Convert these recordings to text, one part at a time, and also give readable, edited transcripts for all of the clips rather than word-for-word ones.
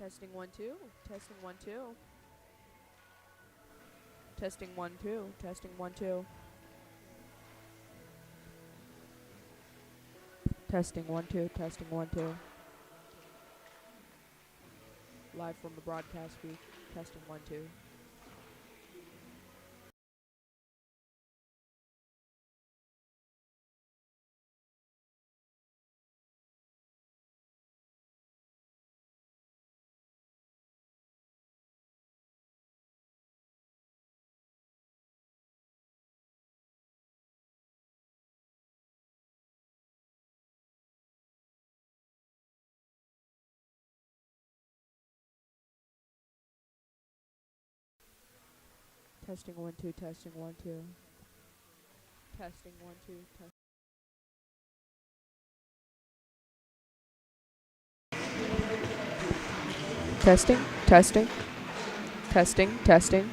Testing 1 2. Testing 1 2. Testing 1 2. Testing 1 2. Testing 1 2. Testing 1 2. Live from the broadcast booth. Testing 1 2. Testing 1 2. Testing 1 2. Testing 1 2. Testing. Testing. Testing. Testing.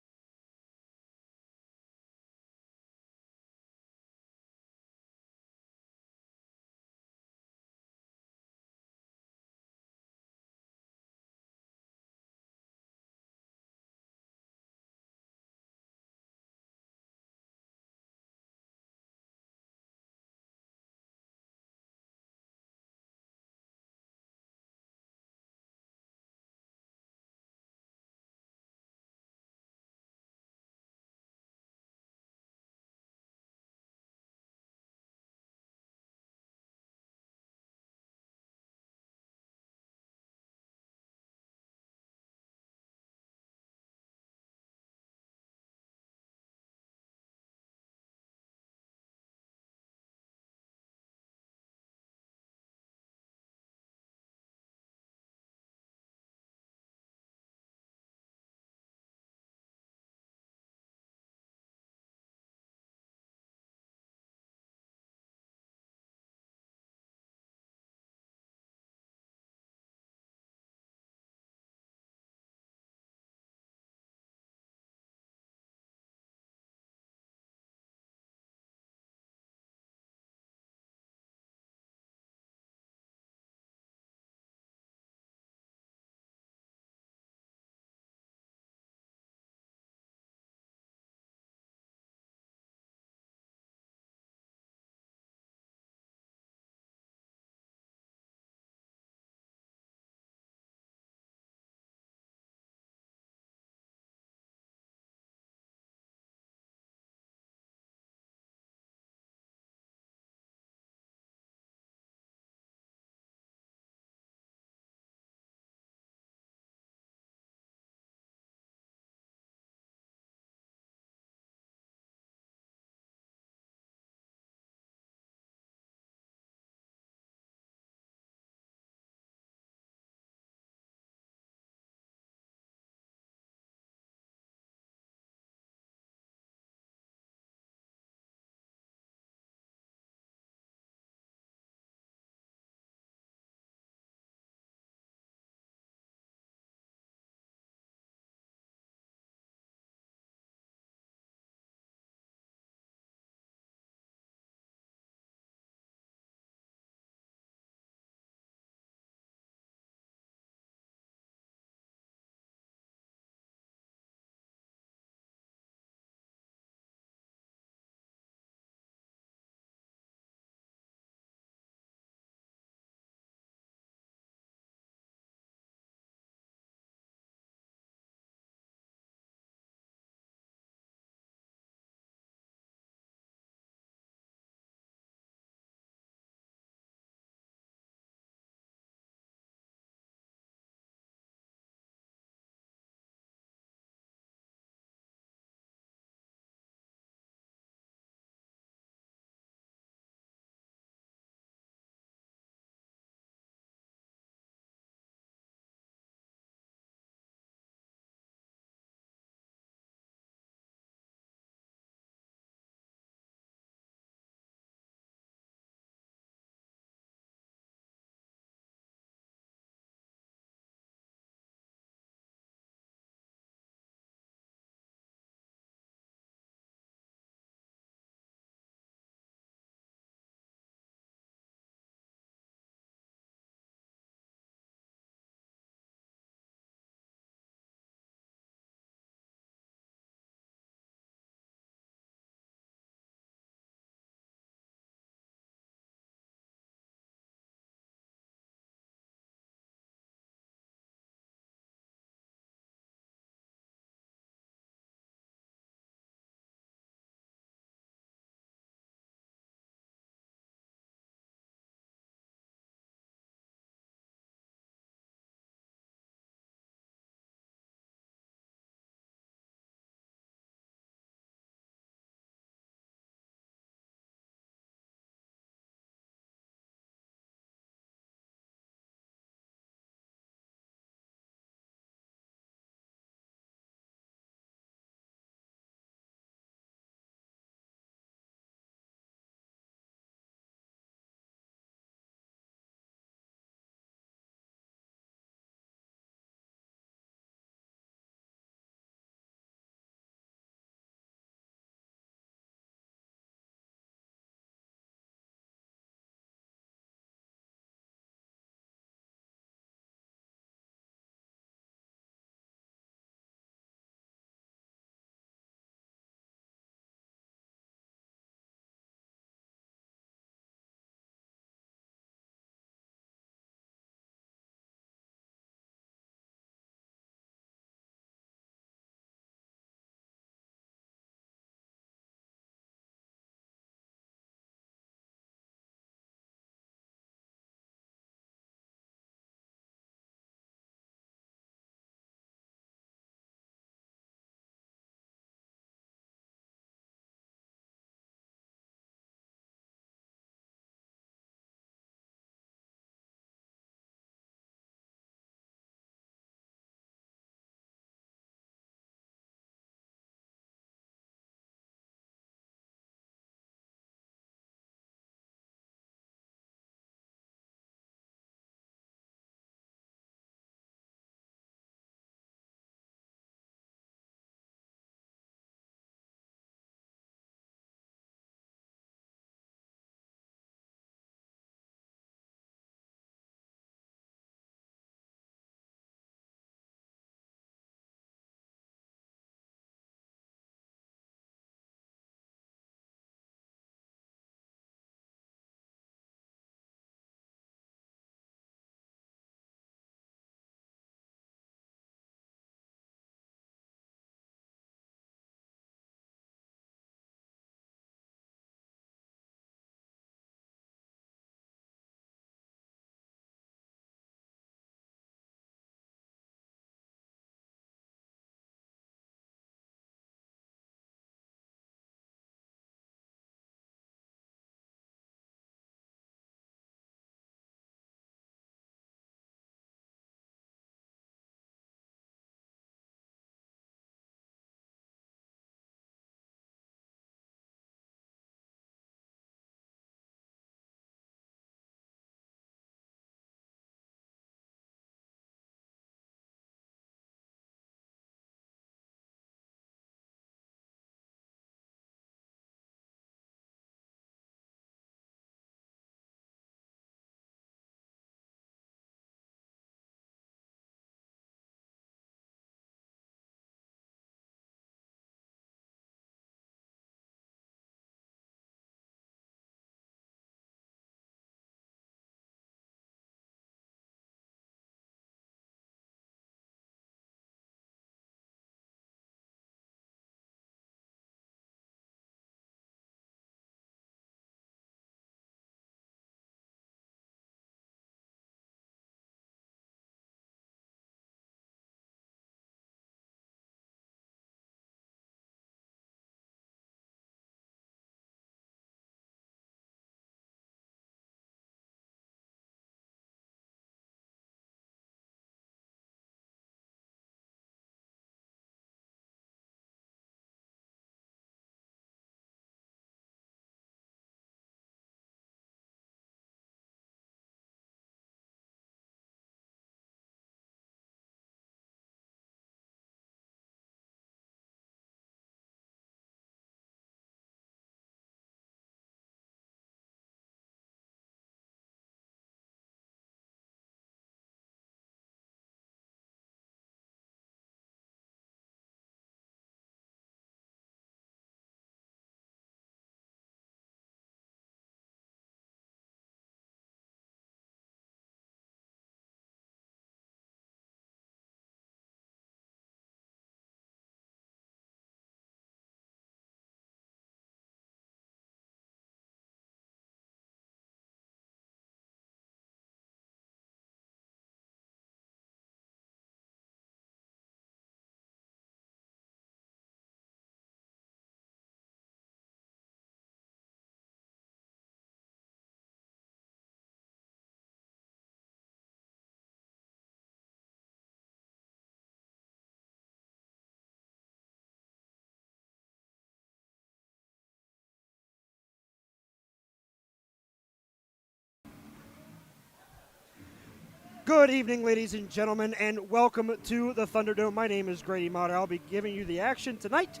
Good evening, ladies and gentlemen, and welcome to the Thunderdome. My name is Grady Motter. I'll be giving you the action tonight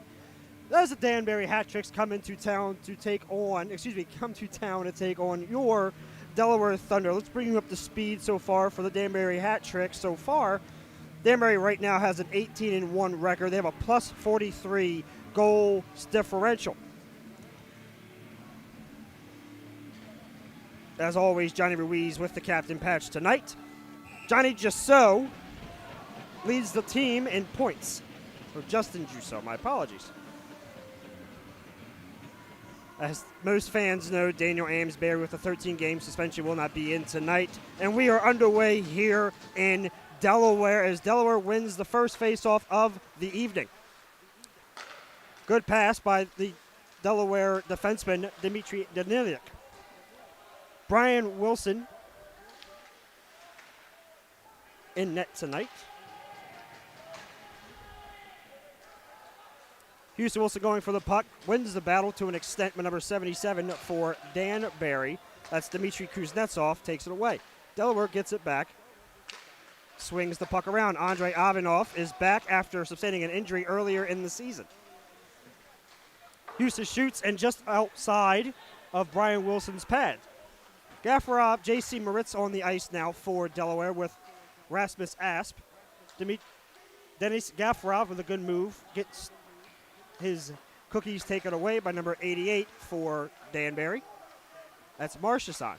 as the Danbury Hat Tricks come to town to take on your Delaware Thunder. Let's bring you up to speed so far for the Danbury Hat Tricks. So far, Danbury right now has an 18-1 record. They have a plus 43 goals differential. As always, Johnny Ruiz with the captain patch tonight. Johnny Jusso leads the team in points. Or Justin Jusso, my apologies. As most fans know, Daniel Amsbury with a 13-game suspension will not be in tonight. And we are underway here in Delaware as Delaware wins the first face-off of the evening. Good pass by the Delaware defenseman, Dmitry Daniliuk. Brian Wilson in net tonight. Houston Wilson going for the puck, wins the battle to an extent with number 77 for Danbury. That's Dmitry Kuznetsov, takes it away. Delaware gets it back, swings the puck around. Andrei Ivanov is back after sustaining an injury earlier in the season. Houston shoots and just outside of Brian Wilson's pad. Gaffarov, J.C. Moritz on the ice now for Delaware with Rasmus Asp. Denis Gaffarov with a good move. Gets his cookies taken away by number 88 for Danbury. That's Marchessault.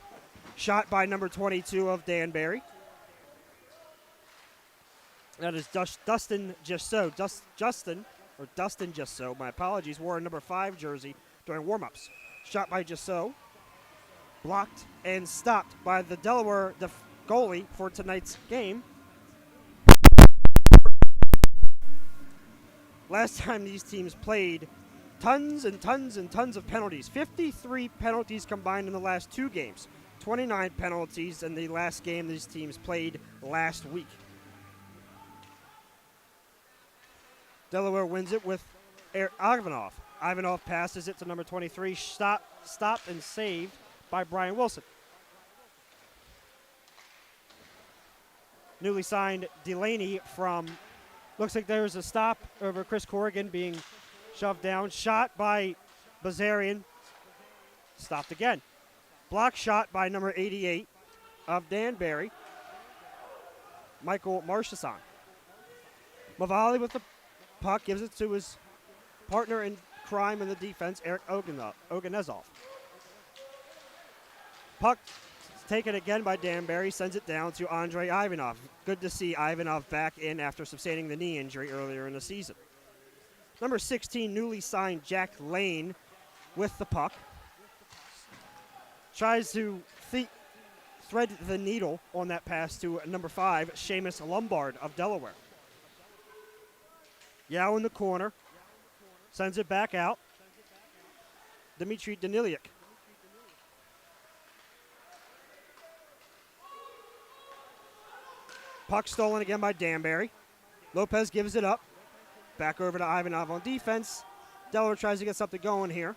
Shot by number 22 of Danbury. That is Dustin Jusso. Dustin Jusso, my apologies, wore a number 5 jersey during warm-ups. Shot by Jusso. Blocked and stopped by the Delaware goalie for tonight's game. Last time these teams played, tons and tons and tons of penalties. 53 penalties combined in the last 2 games. 29 penalties in the last game these teams played last week. Delaware wins it with Ivanov. Ivanov passes it to number 23. Stopped and saved by Brian Wilson. Newly signed Delaney from, looks like there's a stop over Chris Corrigan being shoved down. Shot by Bazarian. Stopped again. Block shot by number 88 of Danbury, Michael Marchessault. Mavali with the puck gives it to his partner in crime in the defense, Eric Oganezov. Puck taken again by Danbury, sends it down to Andrei Ivanov. Good to see Ivanov back in after sustaining the knee injury earlier in the season. Number 16, newly signed Jack Lane with the puck. Tries to thread the needle on that pass to number 5, Seamus Lombard of Delaware. Yao in the corner. Sends it back out. Dmitry Daniliuk. Puck stolen again by Danbury. Lopez gives it up. Back over to Ivanov on defense. Delaware tries to get something going here.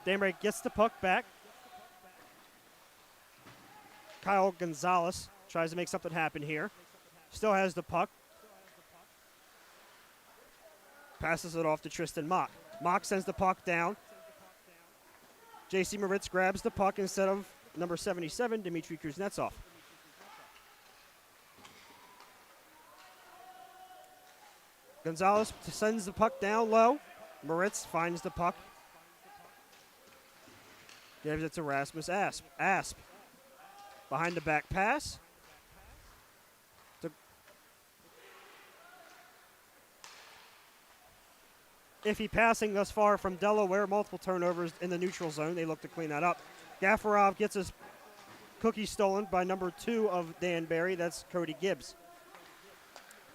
Danbury gets the puck back. Kyle Gonzalez tries to make something happen here. Still has the puck. Passes it off to Tristan Mock. Mock sends the puck down. J.C. Moritz grabs the puck instead of number 77, Dmitry Kuznetsov. Gonzalez sends the puck down low. Moritz finds the puck. Gives it to Rasmus Asp. Asp behind the back pass. Iffy passing thus far from Delaware. Multiple turnovers in the neutral zone. They look to clean that up. Gaffarov gets his cookie stolen by number 2 of Danbury. That's Cody Gibbs.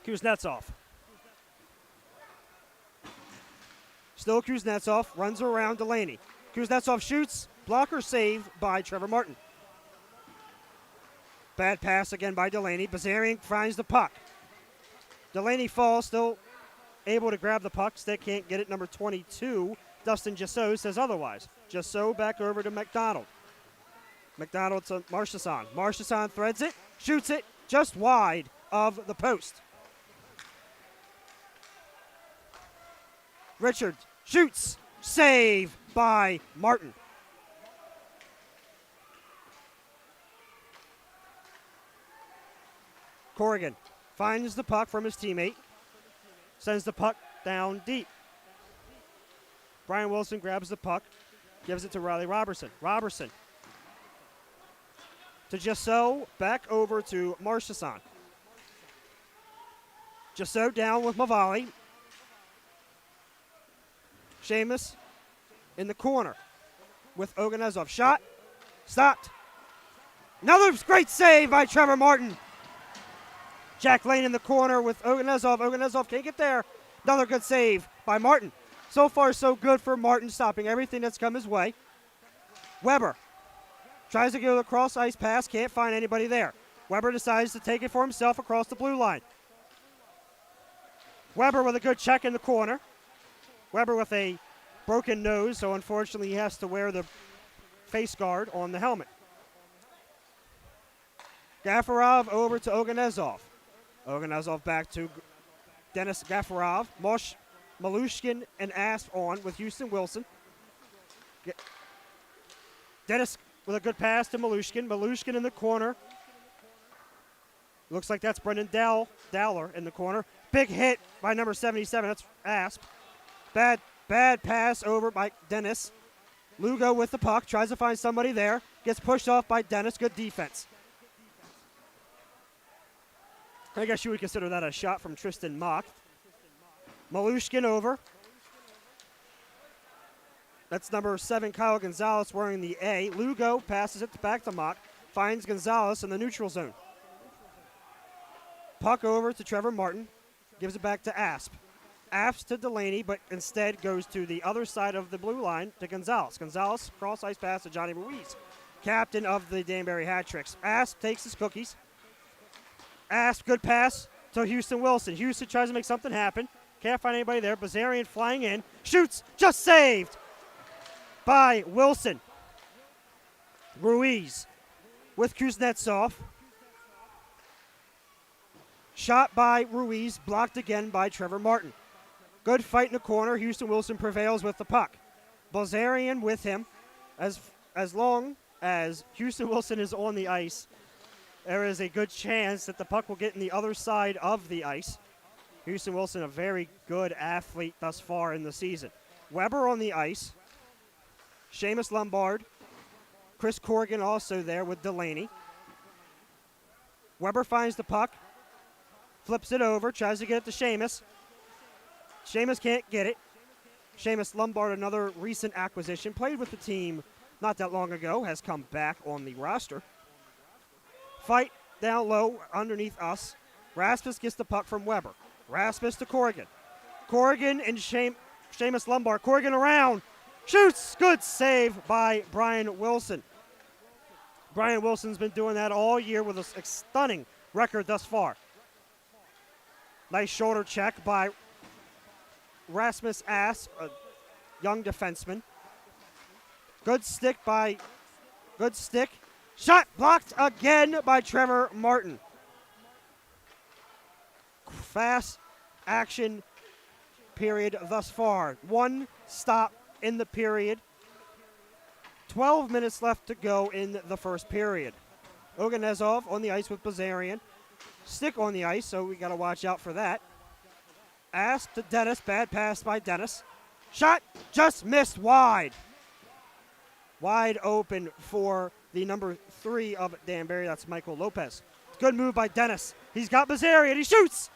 Kuznetsov. Still Kuznetsov. Runs around Delaney. Kuznetsov shoots. Blocker save by Trevor Martin. Bad pass again by Delaney. Bazarian finds the puck. Delaney falls, still able to grab the puck. Still can't get it. Number 22, Dustin Jasso says otherwise. Jasso back over to McDonald. McDonald to Marchesson. Marchesson threads it, shoots it just wide of the post. Richard shoots, save by Martin. Corrigan finds the puck from his teammate, sends the puck down deep. Brian Wilson grabs the puck, gives it to Riley Robertson. Robertson to Jasso, back over to Marchesson. Jasso down with Mavali. Seamus in the corner with Oganezov. Shot, stopped. Another great save by Trevor Martin. Jack Lane in the corner with Oganezov. Oganezov can't get there. Another good save by Martin. So far, so good for Martin, stopping everything that's come his way. Weber tries to go the cross-ice pass, can't find anybody there. Weber decides to take it for himself across the blue line. Weber with a good check in the corner. Weber with a broken nose, so unfortunately he has to wear the face guard on the helmet. Gafarov over to Oganezov. Oganezov back to Dennis Gafarov. Malushkin and Asp on with Houston Wilson. Dennis with a good pass to Malushkin. Malushkin in the corner. Looks like that's Brendan Dowler in the corner. Big hit by number 77. That's Asp. Bad pass over by Dennis. Lugo with the puck. Tries to find somebody there. Gets pushed off by Dennis. Good defense. I guess you would consider that a shot from Tristan Mock. Malushkin over. That's number 7, Kyle Gonzalez, wearing the A. Lugo passes it back to Mock. Finds Gonzalez in the neutral zone. Puck over to Trevor Martin. Gives it back to Asp. Asp to Delaney, but instead goes to the other side of the blue line to Gonzalez. Gonzalez, cross-ice pass to Johnny Ruiz, captain of the Danbury Hat Tricks. Asp takes his cookies. Asp, good pass to Houston Wilson. Houston tries to make something happen. Can't find anybody there. Bazarian flying in. Shoots, just saved by Wilson. Ruiz with Kuznetsov. Shot by Ruiz, blocked again by Trevor Martin. Good fight in the corner. Houston Wilson prevails with the puck. Bazarian with him. As long as Houston Wilson is on the ice, there is a good chance that the puck will get in the other side of the ice. Houston Wilson, a very good athlete thus far in the season. Weber on the ice. Seamus Lombard. Chris Corrigan also there with Delaney. Weber finds the puck. Flips it over. Tries to get it to Seamus. Seamus can't get it. Seamus Lombard, another recent acquisition. Played with the team not that long ago. Has come back on the roster. Fight down low underneath us. Rasmus gets the puck from Weber. Rasmus to Corrigan. Corrigan and Seamus Lombard. Corrigan around. Shoots. Good save by Brian Wilson. Brian Wilson's been doing that all year with a stunning record thus far. Nice shoulder check by Rasmus Asp, a young defenseman. Good stick. Shot blocked again by Trevor Martin. Fast action period thus far. One stop in the period. 12 minutes left to go in the first period. Oganezov on the ice with Bazarian. Stick on the ice, so we got to watch out for that. Asp to Dennis. Bad pass by Dennis. Shot just missed wide. Wide open for the number 3 of Danbury. That's Michael Lopez. Good move by Dennis. He's got Bazarian. He shoots.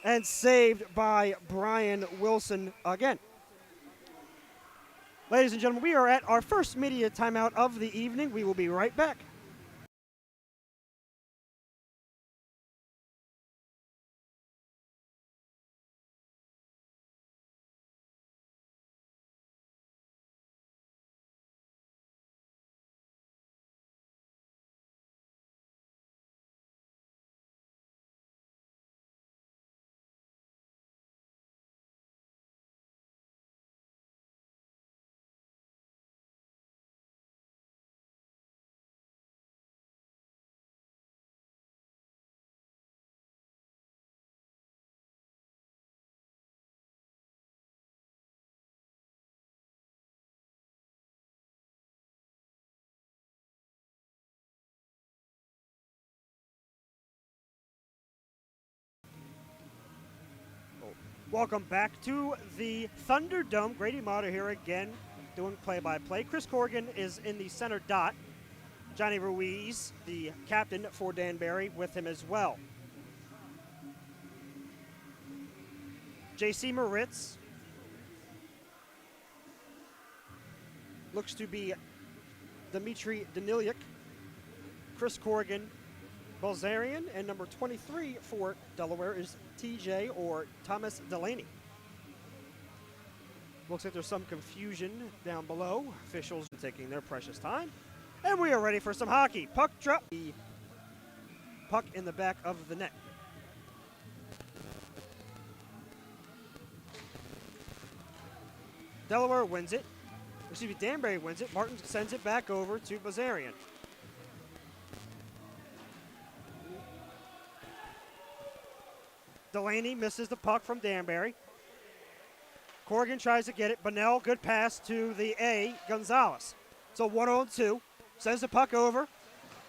And saved by Brian Wilson again. Ladies and gentlemen, we are at our first media timeout of the evening. We will be right back. Welcome back to the Thunderdome. Grady Motter here again, doing play-by-play. Chris Corrigan is in the center dot. Johnny Ruiz, the captain for Danbury, with him as well. J.C. Moritz looks to be Dmitry Danilyuk. Chris Corrigan, Bulgarian, and number 23 for Delaware is TJ or Thomas Delaney. Looks like there's some confusion down below. Officials are taking their precious time. And we are ready for some hockey. Puck drop. The puck in the back of the net. Delaware wins it. Excuse me, Danbury wins it. Martin sends it back over to Bazarian. Delaney misses the puck from Danbury. Corrigan tries to get it. Bunnell, good pass to the A, Gonzalez. So 1-on-2. Sends the puck over.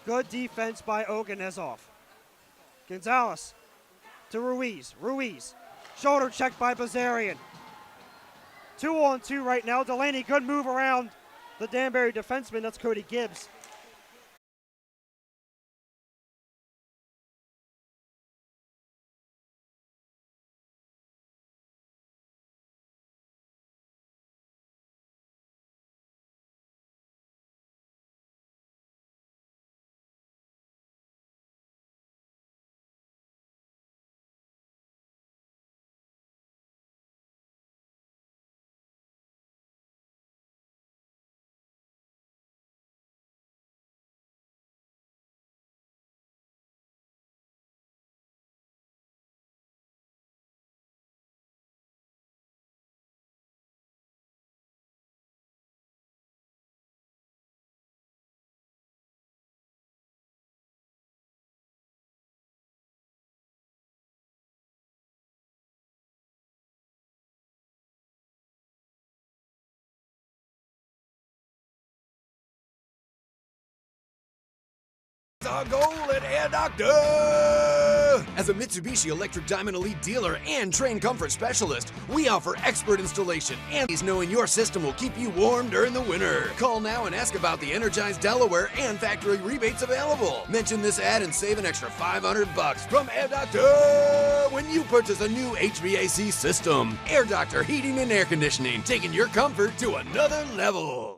Good defense by Oganezov. Gonzalez to Ruiz. Ruiz. Shoulder check by Bazarian. 2-on-2 right now. Delaney, good move around the Danbury defenseman. That's Cody Gibbs. Our goal at Air Doctor! As a Mitsubishi Electric Diamond Elite dealer and trained comfort specialist, we offer expert installation and knowing your system will keep you warm during the winter. Call now and ask about the Energized Delaware and factory rebates available. Mention this ad and save an extra $500 from Air Doctor when you purchase a new HVAC system. Air Doctor Heating and Air Conditioning, taking your comfort to another level.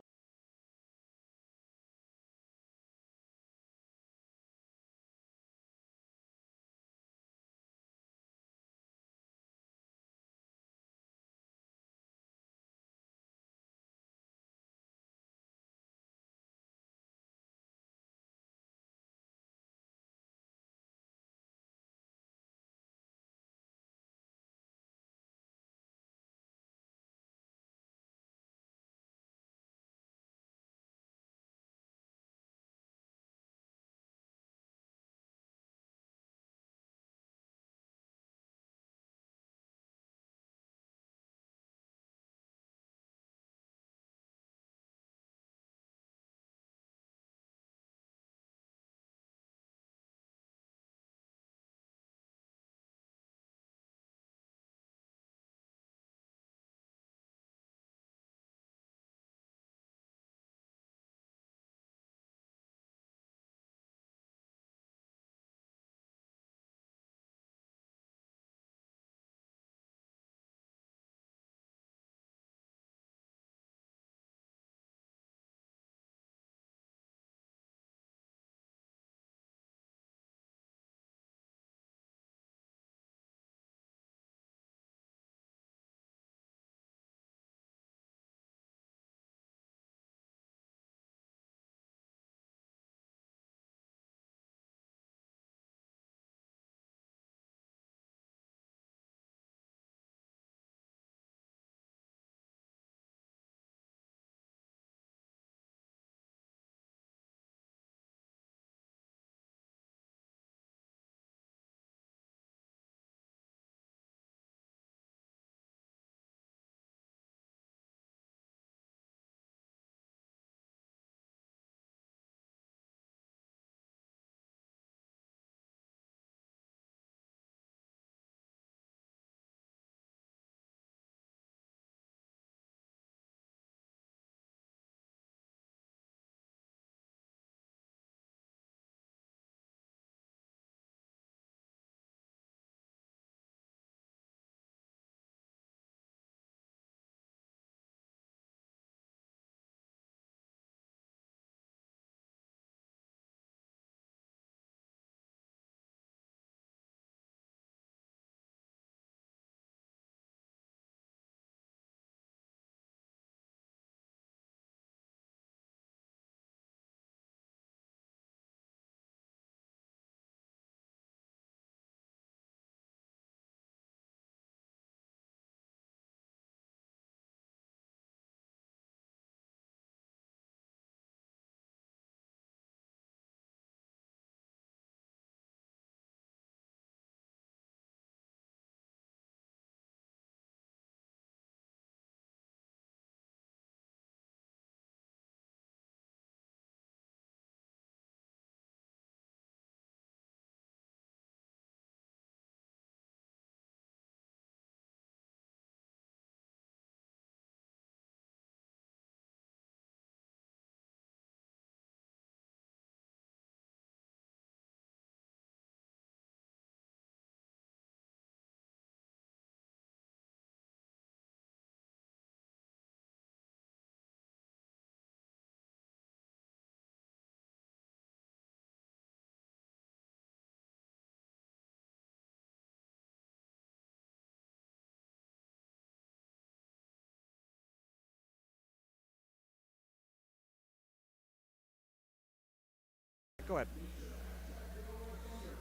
Go ahead.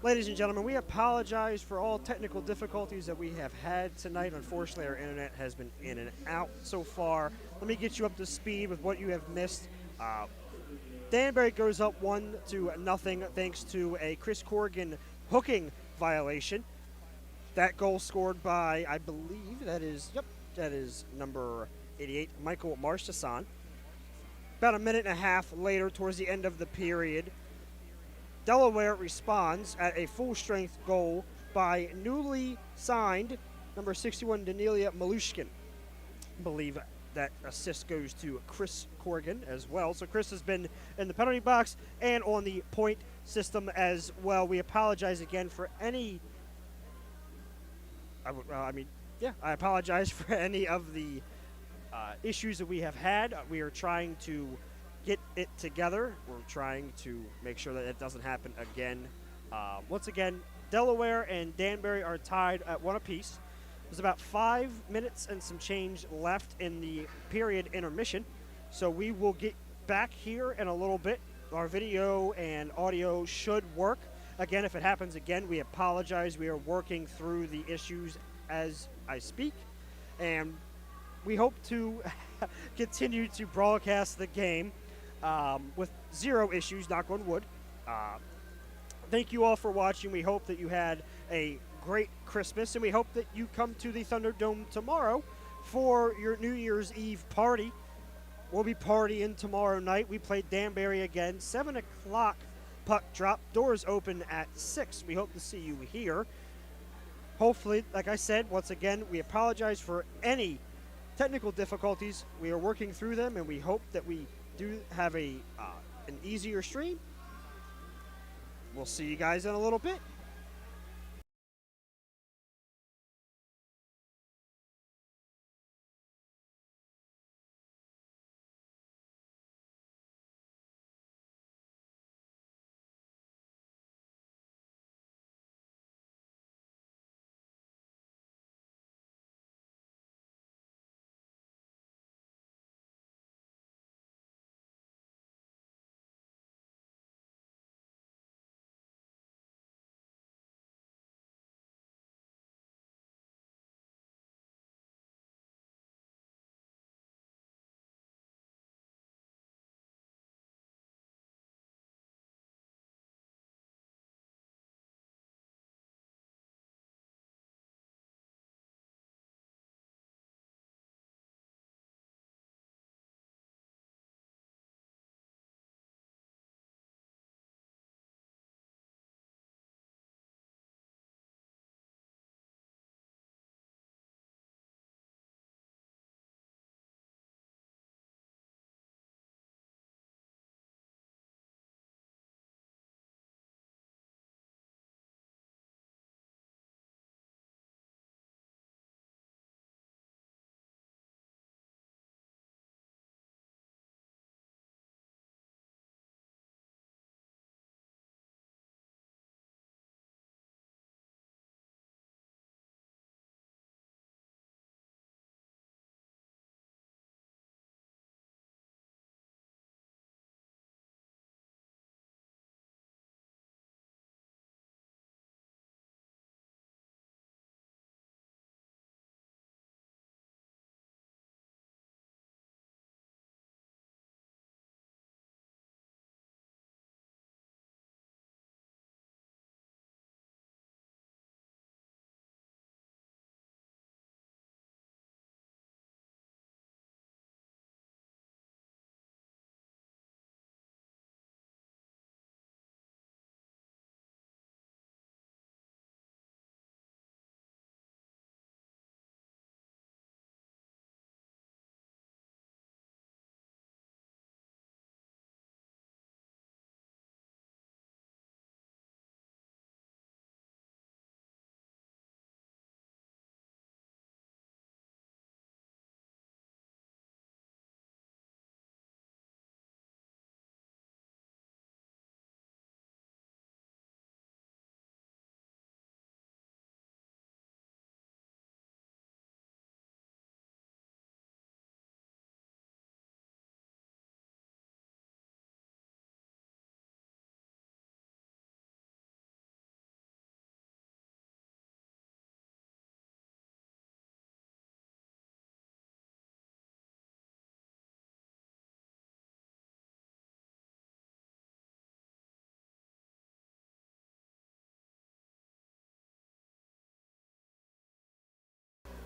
Ladies and gentlemen, we apologize for all technical difficulties that we have had tonight. Unfortunately, our internet has been in and out so far. Let me get you up to speed with what you have missed. Danbury goes up 1-0 thanks to a Chris Corrigan hooking violation. That goal scored by, I believe, that is number 88, Michael Marchesson. About a minute and a half later, towards the end of the period, Delaware responds at a full-strength goal by newly signed number 61, Danielia Malushkin. I believe that assist goes to Chris Corrigan as well. So Chris has been in the penalty box and on the point system as well. We apologize again for any... I apologize for any of the issues that we have had. We are trying to get it together. We're trying to make sure that it doesn't happen again. Once again, Delaware and Danbury are tied at 1 apiece. There's about 5 minutes and some change left in the period intermission. So we will get back here in a little bit. Our video and audio should work. Again, if it happens again, we apologize. We are working through the issues as I speak. And we hope to continue to broadcast the game with 0 issues, knock on wood. Thank you all for watching. We hope that you had a great Christmas, and we hope that you come to the Thunderdome tomorrow for your New Year's Eve party. We'll be partying tomorrow night. We play Danbury again, 7 o'clock puck drop. Doors open at 6. We hope to see you here. Hopefully, like I said, once again, we apologize for any technical difficulties. We are working through them, and we hope that we do have an easier stream. We'll see you guys in a little bit.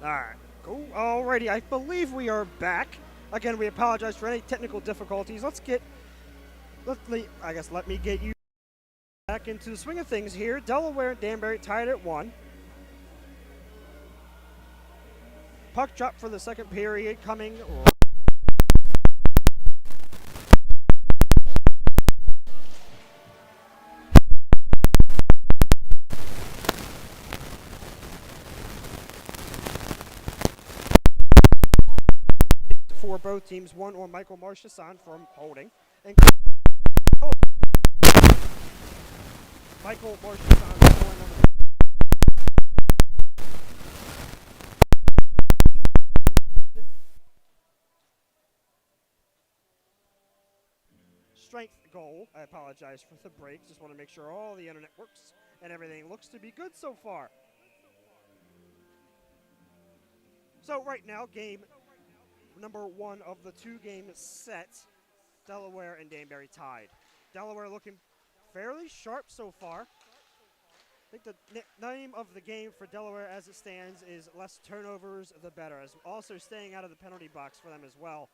All right. Cool. Alrighty. I believe we are back. Again, we apologize for any technical difficulties. Let me get you back into the swing of things here. Delaware and Danbury tied at 1. Puck drop for the second period coming. For both teams, one on Michael Marchesson from holding. And Michael Marchesson going on the strength goal. I apologize for the break. Just want to make sure all the internet works and everything looks to be good so far. So right now, game number 1 of the 2-game set, Delaware and Danbury tied. Delaware looking fairly sharp so far. I think the name of the game for Delaware as it stands is less turnovers, the better. As also staying out of the penalty box for them as well.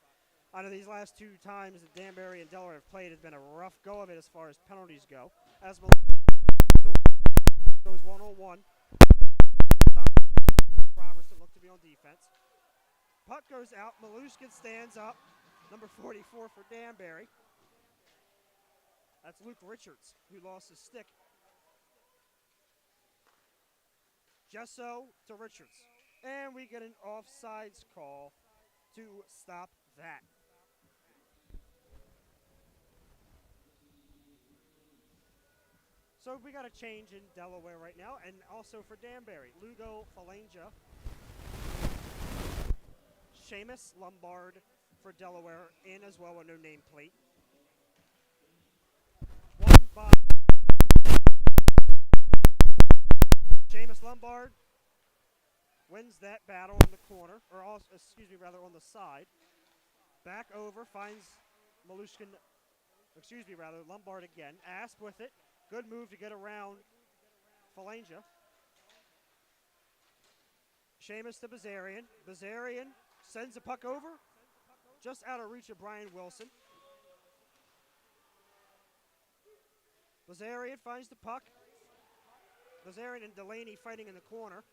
I know these last 2 times that Danbury and Delaware have played has been a rough go of it as far as penalties go. As goes 1-on-1. Robertson looked to be on defense. Puck goes out. Malushkin stands up. Number 44 for Danbury. That's Luke Richards, who lost his stick. Gesso to Richards. And we get an offsides call to stop that. So we got a change in Delaware right now, and also for Danbury. Lugo Falangia. Seamus Lombard for Delaware in as well with no nameplate. One by Seamus Lombard wins that battle in the corner, or also, on the side. Back over, finds Lombard again. Asp with it. Good move to get around Falangia. Seamus to Bazarian. Bazarian sends the puck over, just out of reach of Brian Wilson. Bazarian finds the puck. Bazarian and Delaney fighting in the corner.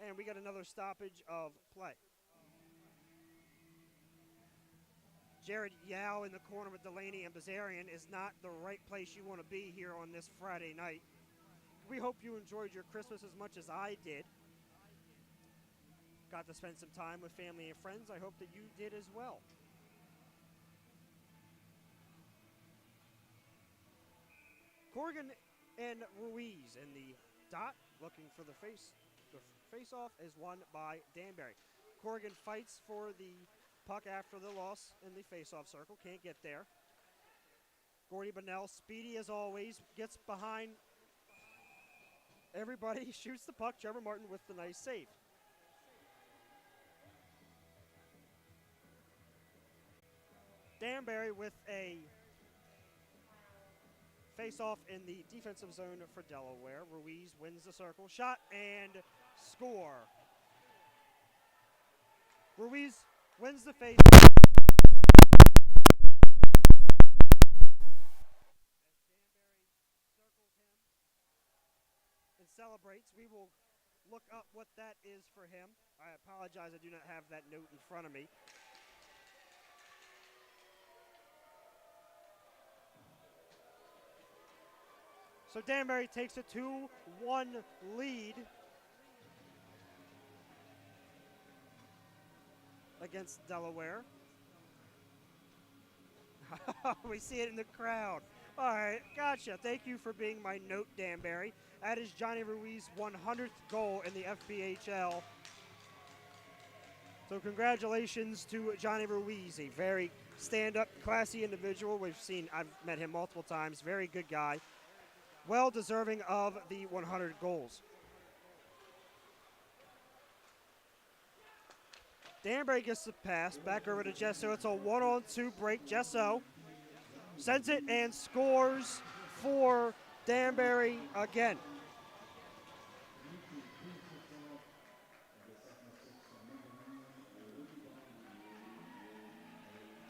And we got another stoppage of play. Jared Yao in the corner with Delaney and Bazarian is not the right place you want to be here on this Friday night. We hope you enjoyed your Christmas as much as I did. Got to spend some time with family and friends. I hope that you did as well. Corrigan and Ruiz in the dot, looking for the face-off is won by Danbury. Corrigan fights for the puck after the loss in the face-off circle. Can't get there. Gordy Bunnell, speedy as always, gets behind everybody, shoots the puck. Trevor Martin with the nice save. Danbury with a face-off in the defensive zone for Delaware. Ruiz wins the circle. Shot and score. Ruiz wins the face. And celebrates. We will look up what that is for him. I apologize, I do not have that note in front of me. So Danbury takes a 2-1 lead against Delaware. We see it in the crowd. All right, gotcha. Thank you for being my note, Danbury. That is Johnny Ruiz's 100th goal in the FPHL. So congratulations to Johnny Ruiz, a very stand-up, classy individual. I've met him multiple times. Very good guy. Well deserving of the 100 goals. Danbury gets the pass back over to Gesso. It's a 1-on-2 break. Gesso sends it and scores for Danbury again.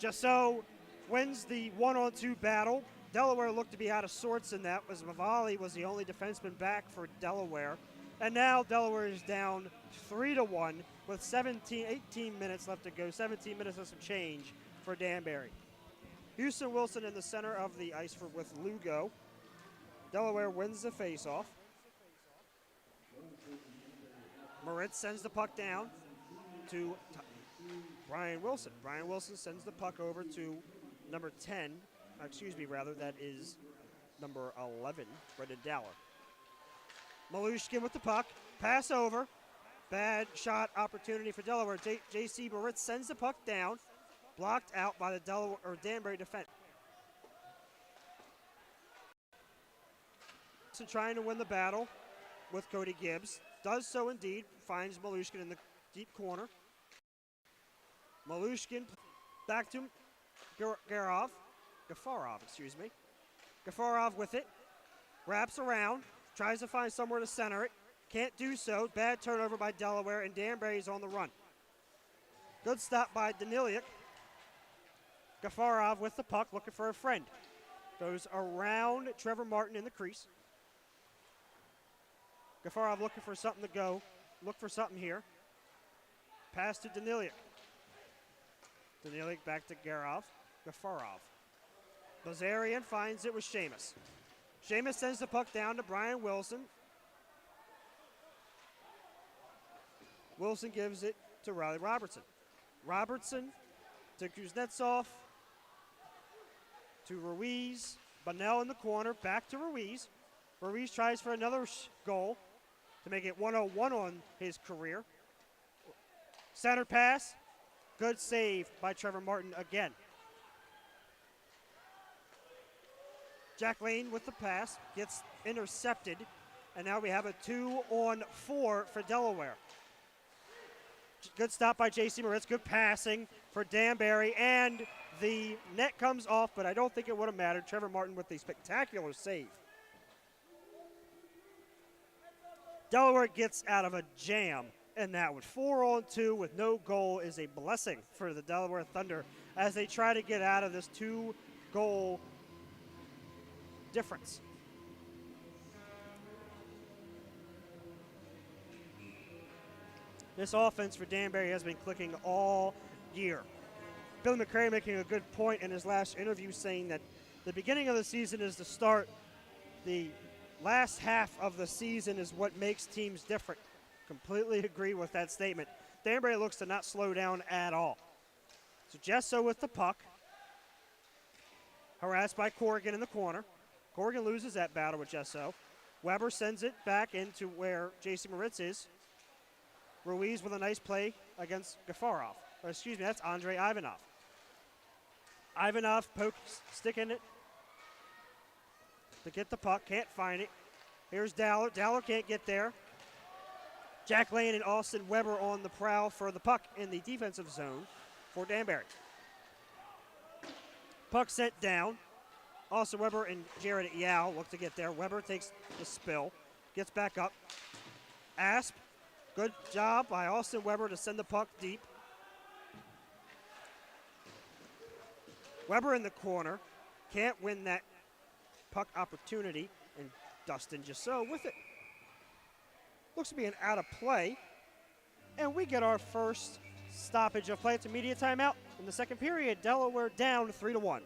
Jasso wins the 1-on-2 battle. Delaware looked to be out of sorts in that, as Mavali was the only defenseman back for Delaware. And now Delaware is down 3-1 with 18 minutes left to go, 17 minutes and some change for Danbury. Houston Wilson in the center of the ice with Lugo. Delaware wins the faceoff. Moritz sends the puck down to Brian Wilson. Brian Wilson sends the puck over to number 10. That is number 11, Brendan Dowler. Malushkin with the puck. Pass over. Bad shot opportunity for Delaware. J.C. Moritz sends the puck down. Blocked out by the Danbury defense. Trying to win the battle with Cody Gibbs. Does so indeed. Finds Malushkin in the deep corner. Malushkin back to Gafarov. Gafarov with it. Wraps around. Tries to find somewhere to center it. Can't do so. Bad turnover by Delaware, and Danbury is on the run. Good stop by Daniliuk. Gafarov with the puck, looking for a friend. Goes around Trevor Martin in the crease. Gafarov looking for something to go. Look for something here. Pass to Daniliuk. Daniliuk back to Gafarov. Bazarian finds it with Seamus. Seamus sends the puck down to Brian Wilson. Wilson gives it to Riley Robertson. Robertson to Kuznetsov. To Ruiz. Bunnell in the corner. Back to Ruiz. Ruiz tries for another goal to make it 101 on his career. Center pass. Good save by Trevor Martin again. Jack Lane with the pass. Gets intercepted. And now we have a 2-on-4 for Delaware. Good stop by J.C. Moritz. Good passing for Danbury. And the net comes off, but I don't think it would have mattered. Trevor Martin with a spectacular save. Delaware gets out of a jam in that one. 4-on-2 with no goal is a blessing for the Delaware Thunder as they try to get out of this 2-goal difference. This offense for Danbury has been clicking all year. Bill McCrary making a good point in his last interview, saying that the beginning of the season is the start. The last half of the season is what makes teams different. Completely agree with that statement. Danbury looks to not slow down at all. So Jesso with the puck. Harassed by Corrigan in the corner. Corrigan loses that battle with Jesso. Weber sends it back into where J.C. Moritz is. Ruiz with a nice play against Gafarov. That's Andrei Ivanov. Ivanov pokes, sticking it to get the puck. Can't find it. Here's Dowler. Dowler can't get there. Jack Lane and Austin Weber on the prowl for the puck in the defensive zone for Danbury. Puck sent down. Austin Weber and Jared Yao look to get there. Weber takes the spill. Gets back up. Asp. Good job by Austin Weber to send the puck deep. Weber in the corner. Can't win that puck opportunity. And Dustin Jasso with it. Looks to be an out of play. And we get our first stoppage of play. It's a media timeout. In the second period, Delaware down 3-1.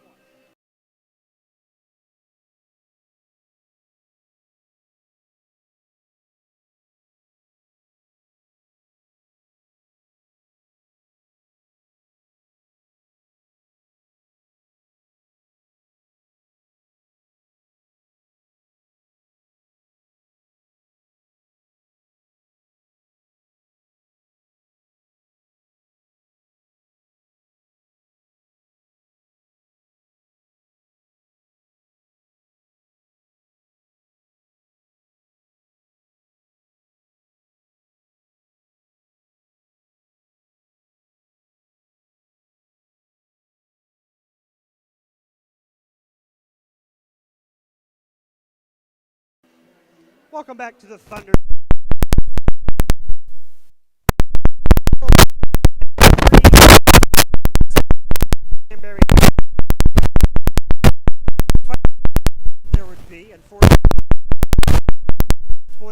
Welcome back to the Thunder.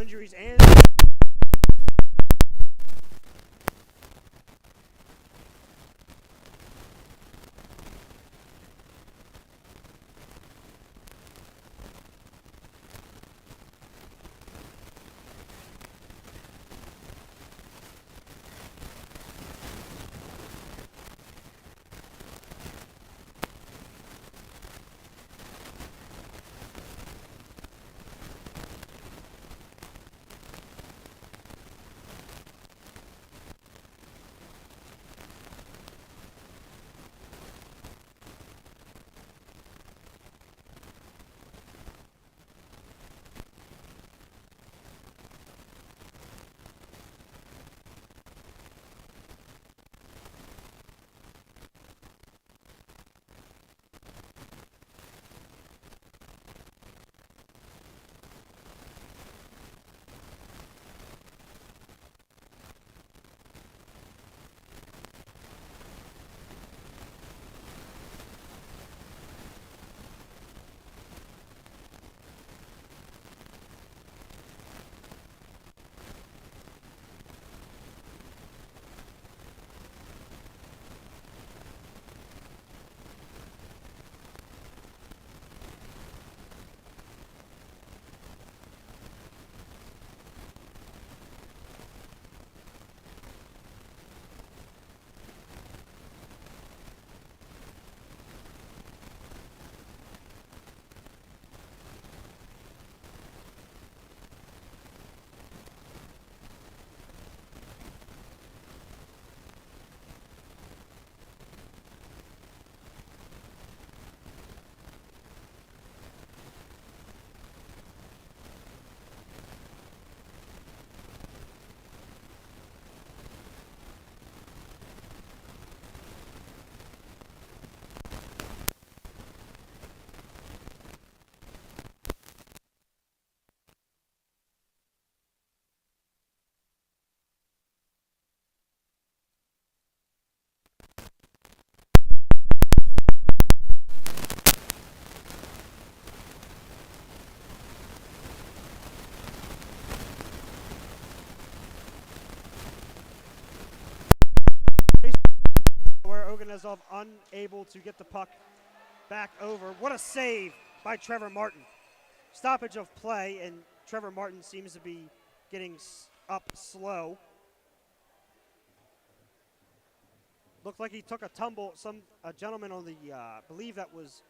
injuries and where Oganezov unable to get the puck back over. What a save by Trevor Martin. Stoppage of play, and Trevor Martin seems to be getting up slow. Looked like he took a tumble. A gentleman on the, I believe that was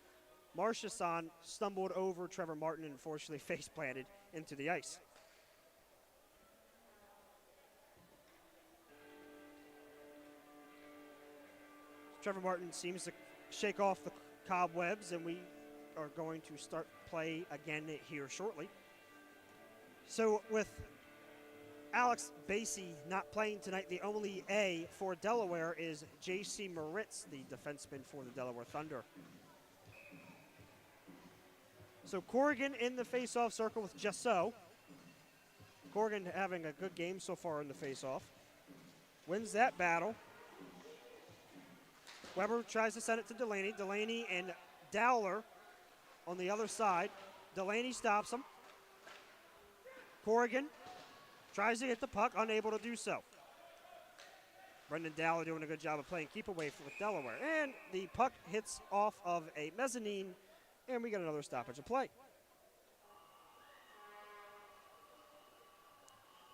Marchesson, stumbled over Trevor Martin and unfortunately face planted into the ice. Trevor Martin seems to shake off the cobwebs, and we are going to start play again here shortly. So with Alex Basie not playing tonight, the only A for Delaware is J.C. Moritz, the defenseman for the Delaware Thunder. So Corrigan in the face-off circle with Jessot. Corrigan having a good game so far in the face-off. Wins that battle. Weber tries to send it to Delaney. Delaney and Dowler on the other side. Delaney stops him. Corrigan tries to hit the puck, unable to do so. Brendan Dowler doing a good job of playing keep away with Delaware. And the puck hits off of a mezzanine, and we get another stoppage of play.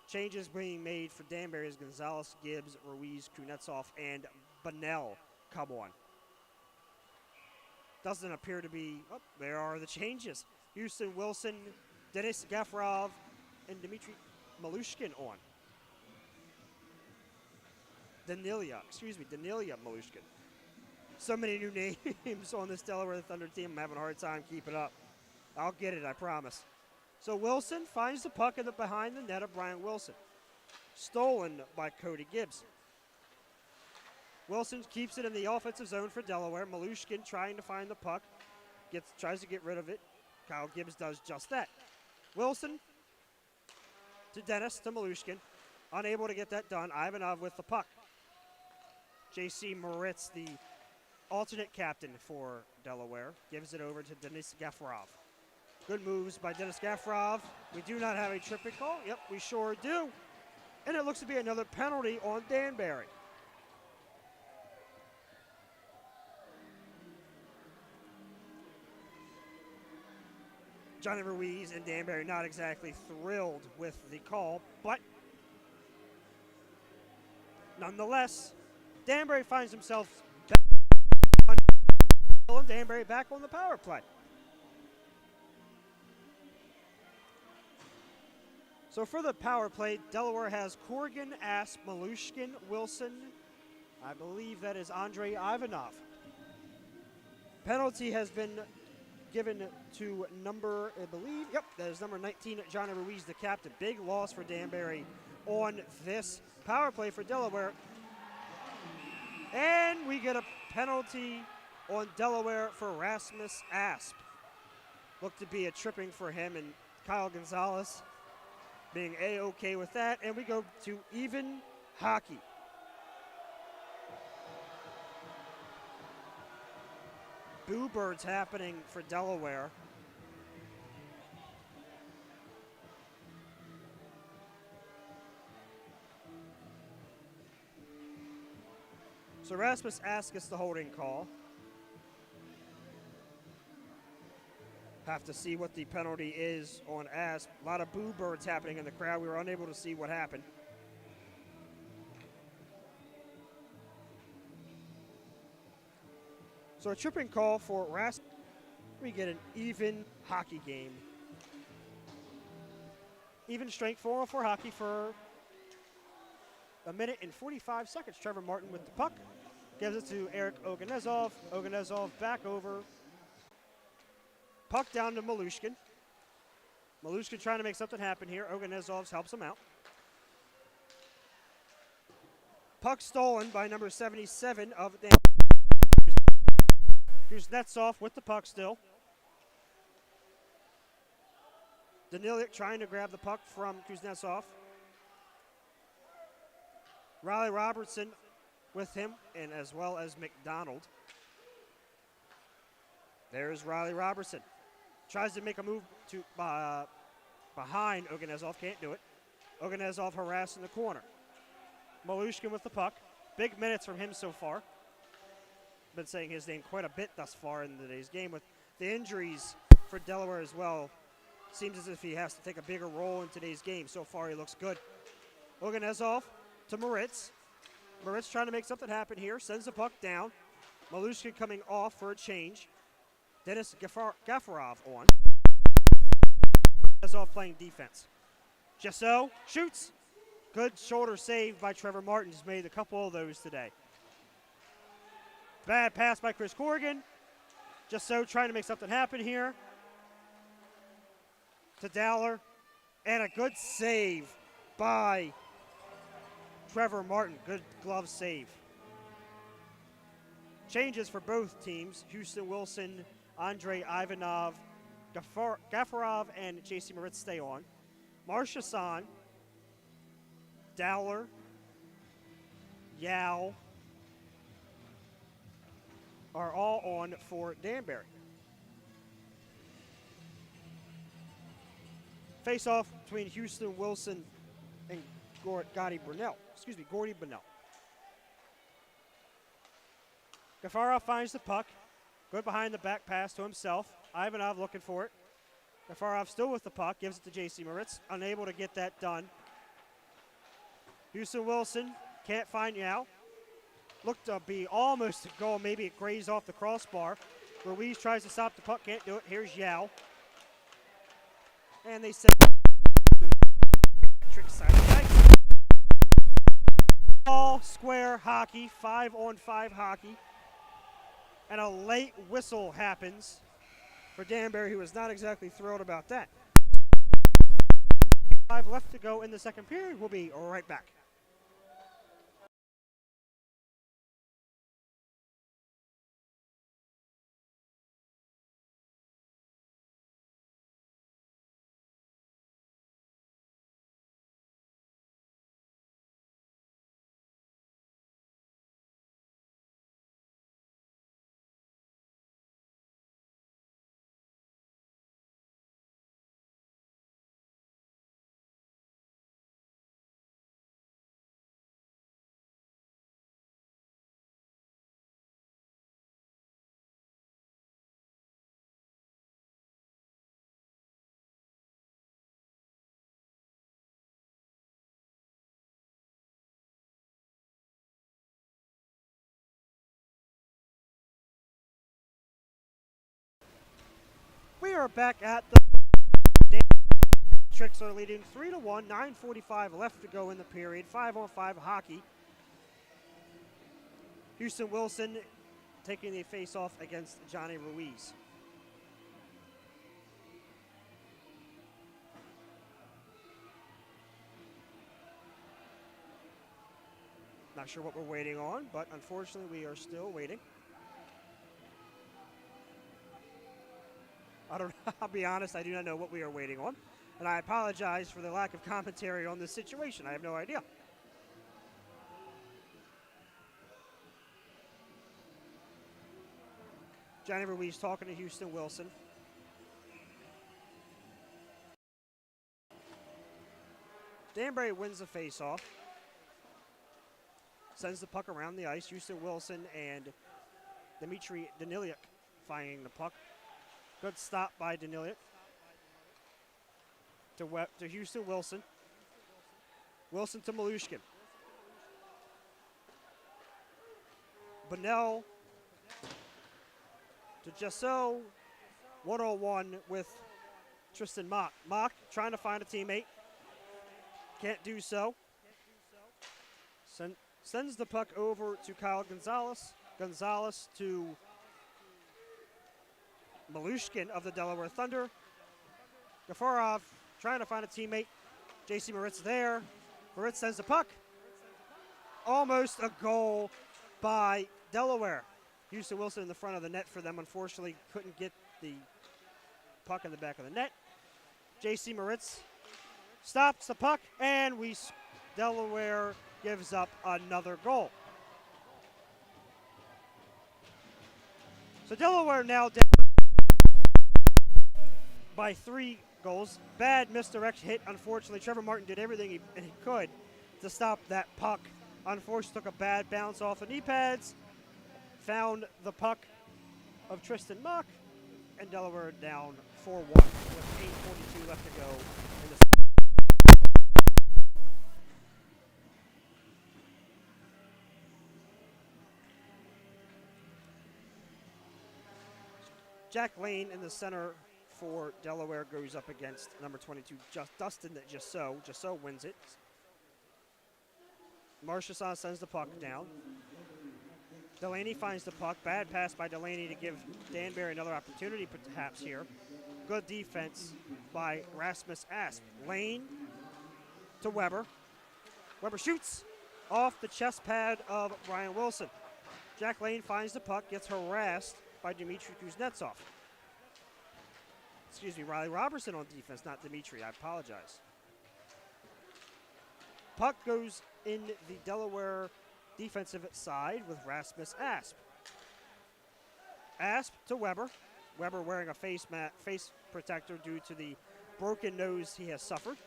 Changes being made for Danbury as Gonzalez, Gibbs, Ruiz, Kunetsov, and Bunnell come on. Doesn't appear to be, oh, there are the changes. Houston Wilson, Denis Gafarov, and Dmitry Malushkin on. Danilia Malushkin. So many new names on this Delaware Thunder team. I'm having a hard time keeping up. I'll get it, I promise. So Wilson finds the puck in the behind the net of Brian Wilson. Stolen by Cody Gibbs. Wilson keeps it in the offensive zone for Delaware. Malushkin trying to find the puck. Tries to get rid of it. Kyle Gibbs does just that. Wilson to Dennis to Malushkin. Unable to get that done. Ivanov with the puck. J.C. Moritz, the alternate captain for Delaware, gives it over to Denis Gafarov. Good moves by Dennis Gaffarov. We do not have a tripping call. Yep, we sure do. And it looks to be another penalty on Danbury. Johnny Ruiz and Danbury not exactly thrilled with the call, but nonetheless, Danbury finds himself back on Danbury back on the power play. So for the power play, Delaware has Corrigan, Asp, Malushkin, Wilson. I believe that is Andrei Ivanov. Penalty has been given to number, I believe, yep, that is number 19, Johnny Ruiz, the captain. Big loss for Danbury on this power play for Delaware. And we get a penalty on Delaware for Rasmus Asp. Looked to be a tripping for him, and Kyle Gonzalez being A-OK with that. And we go to even hockey. Boo birds happening for Delaware. So Rasmus Asp gets the holding call. Have to see what the penalty is on Asp. A lot of boo birds happening in the crowd. We were unable to see what happened. So a tripping call for Rasmus. We get an even hockey game. Even strength 4-on-4 hockey for a minute and 45 seconds. Trevor Martin with the puck. Gives it to Eric Oganezov. Oganezov back over. Puck down to Malushkin. Malushkin trying to make something happen here. Oganezov helps him out. Puck stolen by number 77 of the Kuznetsov with the puck still. Daniliuk trying to grab the puck from Kuznetsov. Riley Robertson with him, and as well as McDonald. There's Riley Robertson. Tries to make a move to behind Oganezov, can't do it. Oganezov harassed in the corner. Malushkin with the puck. Big minutes from him so far. Been saying his name quite a bit thus far in today's game with the injuries for Delaware as well. Seems as if he has to take a bigger role in today's game. So far he looks good. Oganezov to Moritz. Moritz trying to make something happen here. Sends the puck down. Malushkin coming off for a change. Dennis Gaffarov on. Oganezov playing defense. Jesso shoots. Good shoulder save by Trevor Martin. He's made a couple of those today. Bad pass by Chris Corrigan. Jesso trying to make something happen here. To Dowler. And a good save by Trevor Martin. Good glove save. Changes for both teams. Houston Wilson, Andrei Ivanov, Gaffarov, and J.C. Moritz stay on. Marchesson, Dowler, Yao are all on for Danbury. Face off between Houston Wilson and Gordy Burnell. Gaffarov finds the puck. Good behind the back pass to himself. Ivanov looking for it. Gaffarov still with the puck. Gives it to J.C. Moritz. Unable to get that done. Houston Wilson can't find Yao. Looked to be almost a goal. Maybe it grazed off the crossbar. Ruiz tries to stop the puck. Can't do it. Here's Yao. And they set trick side of the ice. All square hockey. 5-on-5 hockey. And a late whistle happens for Danbury, who is not exactly thrilled about that. 5 left to go in the second period. We'll be right back. are back at the Tricks are leading 3-1, 9:45 left to go in the period. 5-on-5 hockey. Houston Wilson taking the face-off against Johnny Ruiz. Not sure what we're waiting on, but unfortunately we are still waiting. I'll be honest, I do not know what we are waiting on. And I apologize for the lack of commentary on this situation. I have no idea. Johnny Ruiz talking to Houston Wilson. Danbury wins the faceoff. Sends the puck around the ice. Houston Wilson and Dmitry Danilyuk finding the puck. Good stop by Danilyuk. To Houston Wilson. Wilson to Malushkin. Bunnell to Jessot. 1-on-1 with Tristan Mock. Mock trying to find a teammate. Can't do so. Sends the puck over to Kyle Gonzalez. Gonzalez to Malushkin of the Delaware Thunder. Gafarov trying to find a teammate. J.C. Moritz there. Moritz sends the puck. Almost a goal by Delaware. Houston Wilson in the front of the net for them. Unfortunately, couldn't get the puck in the back of the net. J.C. Moritz stops the puck, and Delaware gives up another goal. So Delaware now down by 3 goals. Bad misdirection hit, unfortunately. Trevor Martin did everything he could to stop that puck. Unfortunately, took a bad bounce off the knee pads. Found the puck of Tristan Mock, and Delaware down 4-1 with 8:42 left to go in the Jack Lane in the center for Delaware goes up against number 22, Dustin Jessot. Jessot wins it. Marchessault sends the puck down. Delaney finds the puck. Bad pass by Delaney to give Danbury another opportunity perhaps here. Good defense by Rasmus Asp. Lane to Weber. Weber shoots off the chest pad of Brian Wilson. Jack Lane finds the puck, gets harassed by Dmitry Kuznetsov. Excuse me, Riley Robertson on defense, not Dmitry. I apologize. Puck goes in the Delaware defensive side with Rasmus Asp. Asp to Weber. Weber wearing a face protector due to the broken nose he has suffered.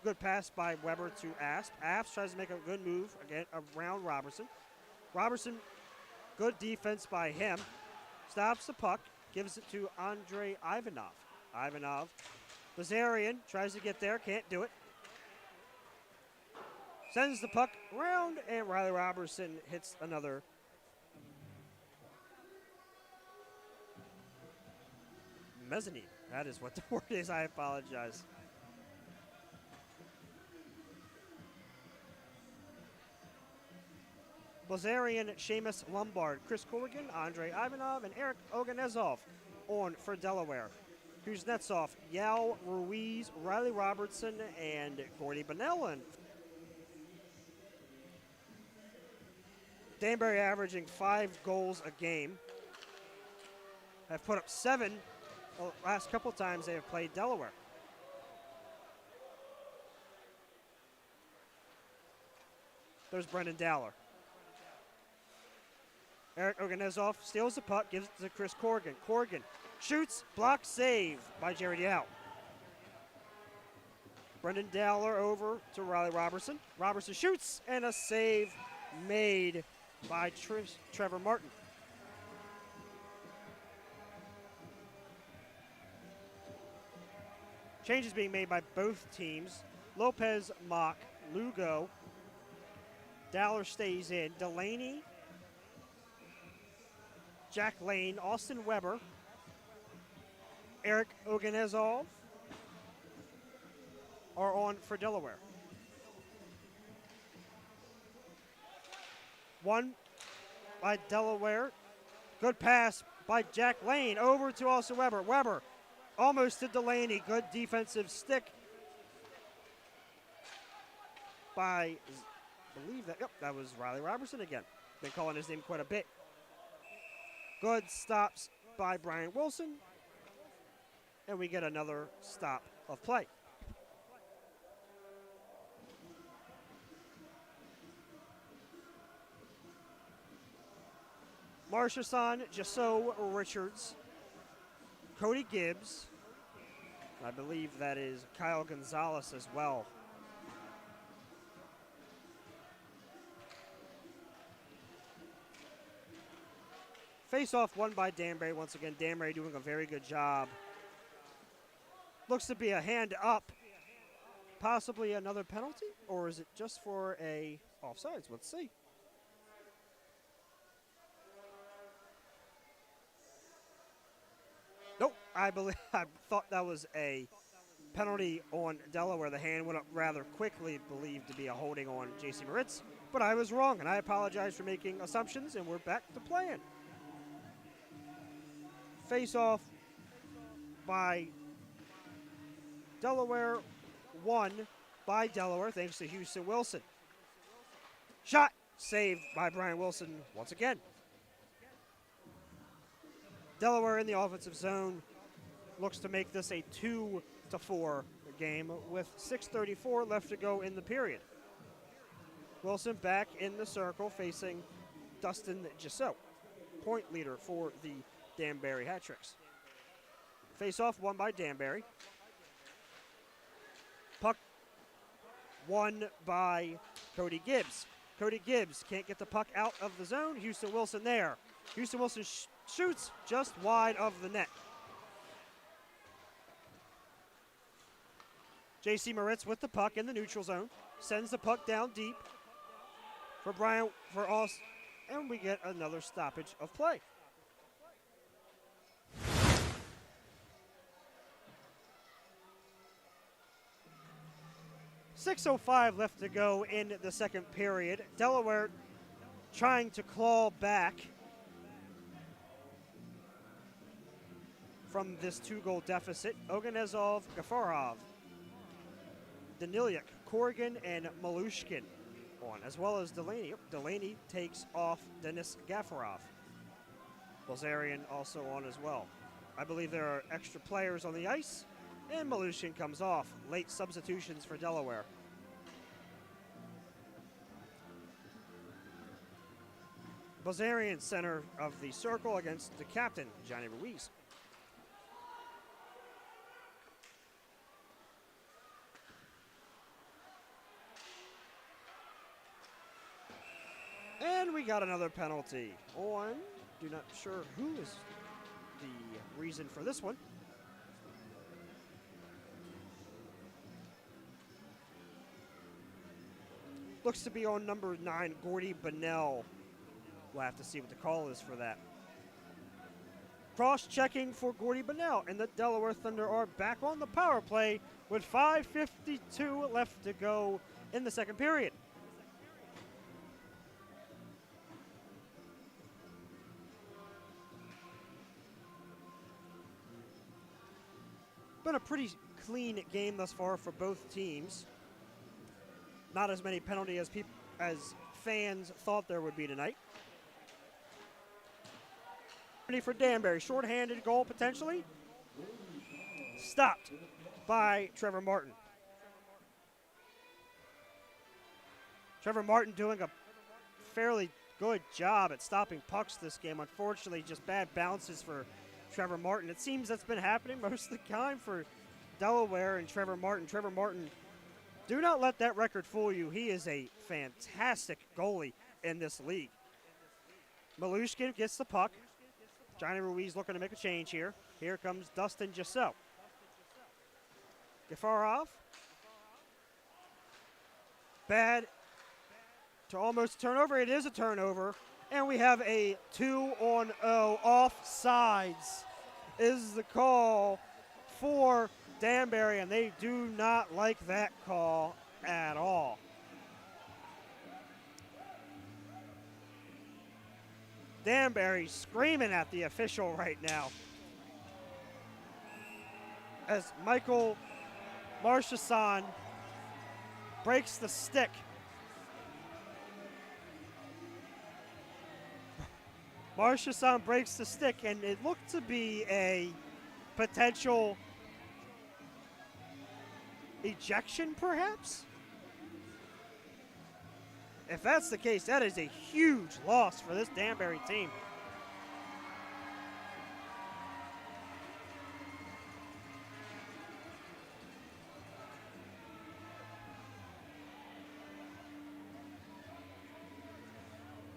Good pass by Weber to Asp. Asp tries to make a good move again around Robertson. Robertson, good defense by him. Stops the puck, gives it to Andrei Ivanov. Ivanov. Bazarian tries to get there, can't do it. Sends the puck around, and Riley Robertson hits another. Mezzanine. That is what the word is. I apologize. Blazarian, Seamus Lombard, Chris Corrigan, Andrei Ivanov, and Eric Oganezov on for Delaware. Kuznetsov, Yao Ruiz, Riley Robertson, and Gordy Benellin. Danbury averaging 5 goals a game. Have put up 7 the last couple times they have played Delaware. There's Brendan Dowler. Eric Oganezov steals the puck, gives it to Chris Corrigan. Corrigan shoots, block, save by Jared Yao. Brendan Dowler over to Riley Robertson. Robertson shoots, and a save made by Trevor Martin. Changes being made by both teams. Lopez, Mock, Lugo. Dowler stays in. Delaney, Jack Lane, Austin Weber, Eric Oganezov are on for Delaware. One by Delaware. Good pass by Jack Lane over to Austin Weber. Weber almost to Delaney. Good defensive stick by, I believe that was Riley Robertson again. Been calling his name quite a bit. Good stops by Brian Wilson. And we get another stop of play. Marchesson, Jasso Richards, Cody Gibbs. I believe that is Kyle Gonzalez as well. Face-off won by Danbury. Once again, Danbury doing a very good job. Looks to be a hand up. Possibly another penalty? Or is it just for a offsides? Let's see. Nope, I thought that was a penalty on Delaware. The hand went up rather quickly, believed to be a holding on J.C. Moritz. But I was wrong, and I apologize for making assumptions, and we're back to playing. Face-off by Delaware, won by Delaware, thanks to Houston Wilson. Shot saved by Brian Wilson once again. Delaware in the offensive zone looks to make this a 2-4 game with 6:34 left to go in the period. Wilson back in the circle facing Dustin Jasso, point leader for the Danbury Hat-Tricks. Face-off won by Danbury. Puck won by Cody Gibbs. Cody Gibbs can't get the puck out of the zone. Houston Wilson there. Houston Wilson shoots just wide of the net. J.C. Moritz with the puck in the neutral zone. Sends the puck down deep for Austin, and we get another stoppage of play. .6:05 left to go in the second period. Delaware trying to claw back from this 2-goal deficit. Oganezov, Gafarov, Danilyuk, Corrigan, and Malushkin on, as well as Delaney. Delaney takes off Denis Gafarov. Bilzerian also on as well. I believe there are extra players on the ice, and Malushkin comes off. Late substitutions for Delaware. Bilzerian center of the circle against the captain, Johnny Ruiz. And we got another penalty on, not sure who is the reason for this one. Looks to be on number 9, Gordy Bunnell. We'll have to see what the call is for that. Cross-checking for Gordy Bunnell, and the Delaware Thunder are back on the power play with 5:52 left to go in the second period. Been a pretty clean game thus far for both teams. Not as many penalties as fans thought there would be tonight. For Danbury, shorthanded goal potentially. Stopped by Trevor Martin. Trevor Martin doing a fairly good job at stopping pucks this game. Unfortunately, just bad bounces for Trevor Martin. It seems that's been happening most of the time for Delaware and Trevor Martin. Trevor Martin, do not let that record fool you. He is a fantastic goalie in this league. Malushkin gets the puck. Johnny Ruiz looking to make a change here. Here comes Dustin Jasso. Gafarov. Bad to almost turnover. It is a turnover. And we have a 2-on-0 offsides is the call for Danbury, and they do not like that call at all. Danbury screaming at the official right now as Michael Marchesson breaks the stick. Marchesson breaks the stick, and it looked to be a potential ejection, perhaps? If that's the case, that is a huge loss for this Danbury team.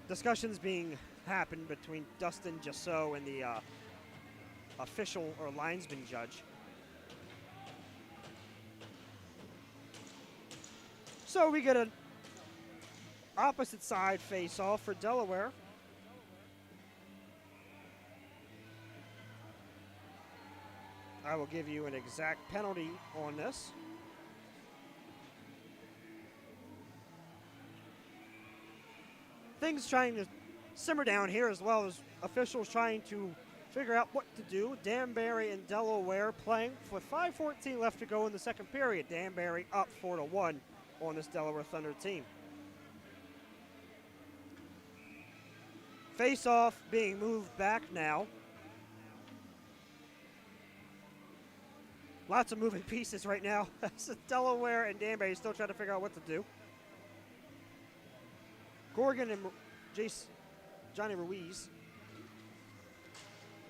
Discussions being happened between Dustin Jasso and the official or linesman judge. So we get an opposite side face-off for Delaware. I will give you an exact penalty on this. Things trying to simmer down here, as well as officials trying to figure out what to do. Danbury and Delaware playing with 5:14 left to go in the second period. Danbury up 4-1 on this Delaware Thunder team. Face-off being moved back now. Lots of moving pieces right now. Delaware and Danbury still trying to figure out what to do. Corrigan and Johnny Ruiz.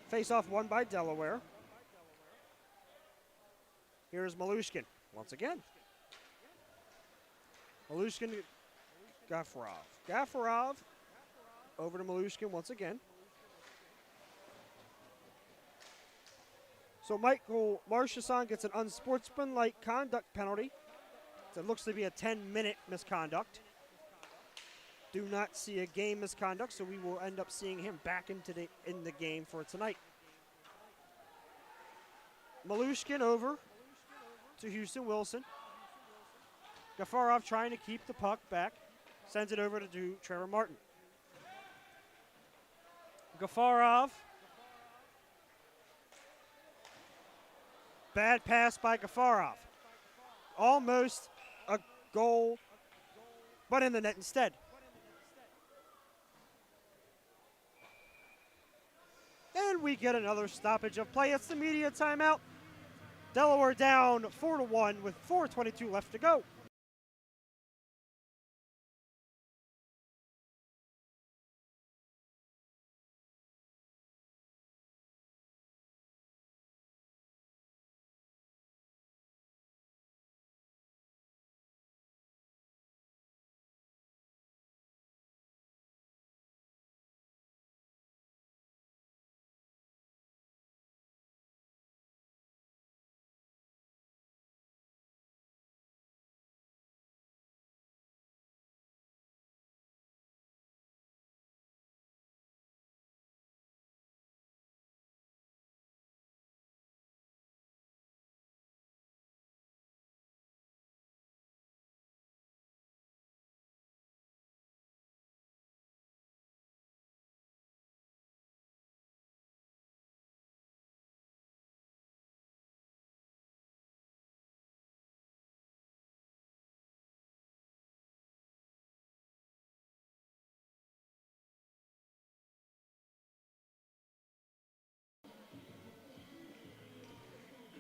Face-off won by Delaware. Here's Malushkin once again. Malushkin, Gafarov. Gafarov over to Malushkin once again. So Michael Marchesson gets an unsportsmanlike conduct penalty. So it looks to be a 10-minute misconduct. Do not see a game misconduct, so we will end up seeing him back in the game for tonight. Malushkin over to Houston Wilson. Gafarov trying to keep the puck back. Sends it over to Trevor Martin. Gafarov. Bad pass by Gafarov. Almost a goal, but in the net instead. And we get another stoppage of play. It's the media timeout. Delaware down 4-1 with 4:22 left to go.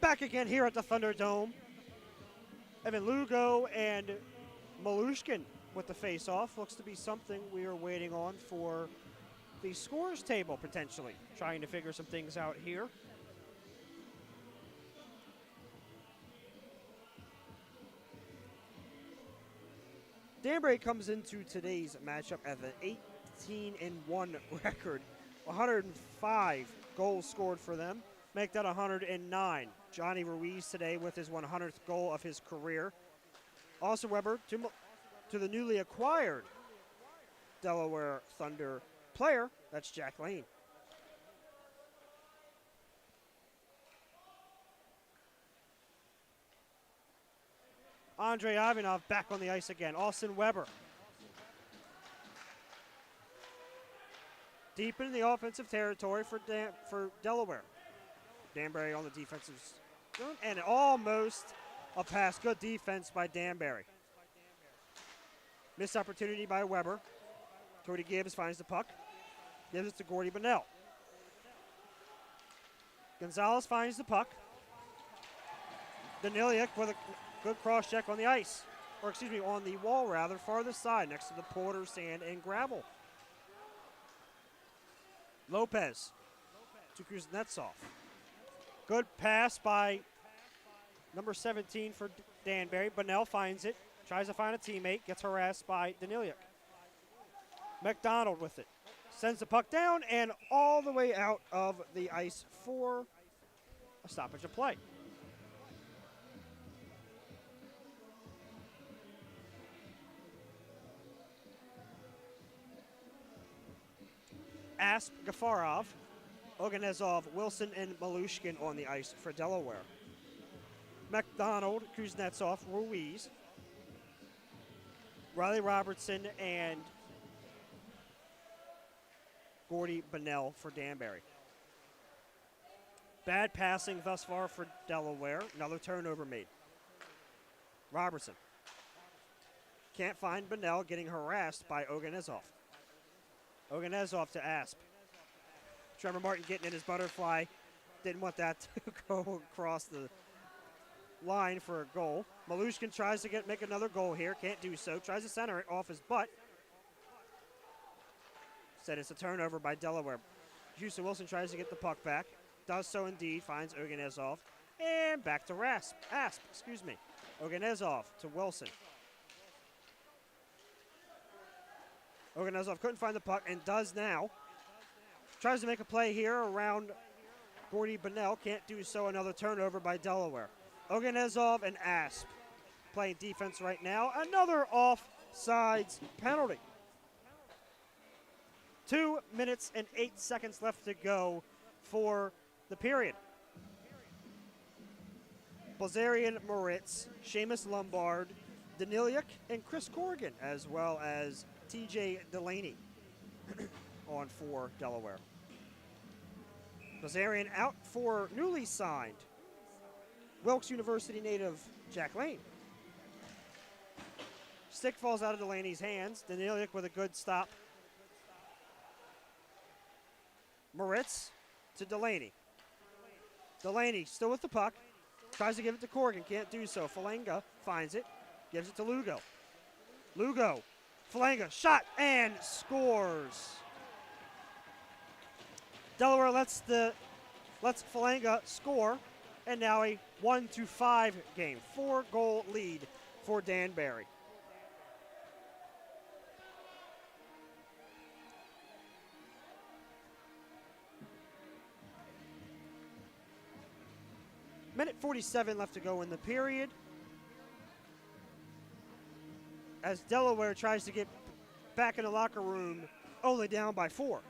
Back again here at the Thunderdome. Evan Lugo and Malushkin with the face-off. Looks to be something we are waiting on for the scores table, potentially. Trying to figure some things out here. Danbury comes into today's matchup at an 18-1 record. 105 goals scored for them. Make that 109. Johnny Ruiz today with his 100th goal of his career. Austin Weber to the newly acquired Delaware Thunder player. That's Jack Lane. Andre Ivanov back on the ice again. Austin Weber. Deep into the offensive territory for Delaware. Danbury on the defensive zone, and almost a pass. Good defense by Danbury. Missed opportunity by Weber. Cody Gibbs finds the puck. Gives it to Gordy Bunnell. Gonzalez finds the puck. Daniliuk with a good cross check on the ice. Or excuse me, on the wall rather, farthest side next to the Porter, sand, and gravel. Lopez to Kuznetsov. Good pass by number 17 for Danbury. Bunnell finds it. Tries to find a teammate. Gets harassed by Daniliuk. McDonald with it. Sends the puck down and all the way out of the ice for a stoppage of play. Asp, Gafarov, Oganezov, Wilson, and Malushkin on the ice for Delaware. McDonald, Kuznetsov, Ruiz, Riley Robertson, and Gordy Bunnell for Danbury. Bad passing thus far for Delaware. Another turnover made. Robertson. Can't find Bunnell, getting harassed by Oganezov. Oganezov to Asp. Trevor Martin getting in his butterfly. Didn't want that to go across the line for a goal. Malushkin tries to make another goal here. Can't do so. Tries to center it off his butt. Said it's a turnover by Delaware. Houston Wilson tries to get the puck back. Does so indeed. Finds Oganezov. And back to Asp. Oganezov to Wilson. Oganezov couldn't find the puck and does now. Tries to make a play here around Gordy Bunnell. Can't do so. Another turnover by Delaware. Oganezov and Asp playing defense right now. Another offsides penalty. 2 minutes and 8 seconds left to go for the period. Blazarian Moritz, Seamus Lombard, Daniliuk, and Chris Corrigan, as well as TJ Delaney on for Delaware. Blazarian out for newly signed Wilkes University native Jack Lane. Stick falls out of Delaney's hands. Daniliuk with a good stop. Moritz to Delaney. Delaney still with the puck. Tries to give it to Corrigan. Can't do so. Falenga finds it. Gives it to Lugo. Lugo. Falenga. Shot and scores. Delaware lets Falenga score. And now a 1-5 game. 4-goal lead for Danbury. Minute 47 left to go in the period. As Delaware tries to get back in the locker room, only down by 4.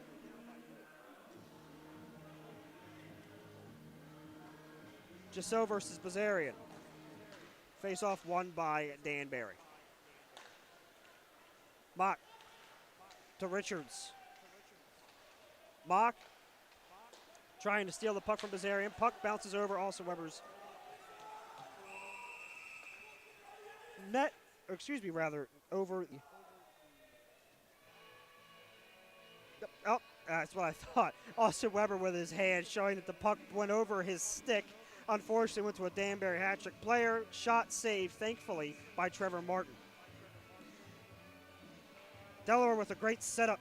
Jasso versus Blazarian. Face-off won by Danbury. Mock to Richards. Mock trying to steal the puck from Blazarian. Puck bounces over Austin Weber's net, over. Oh, that's what I thought. Austin Weber with his hand showing that the puck went over his stick. Unfortunately, went to a Danbury hat-trick player. Shot saved, thankfully, by Trevor Martin. Delaware with a great setup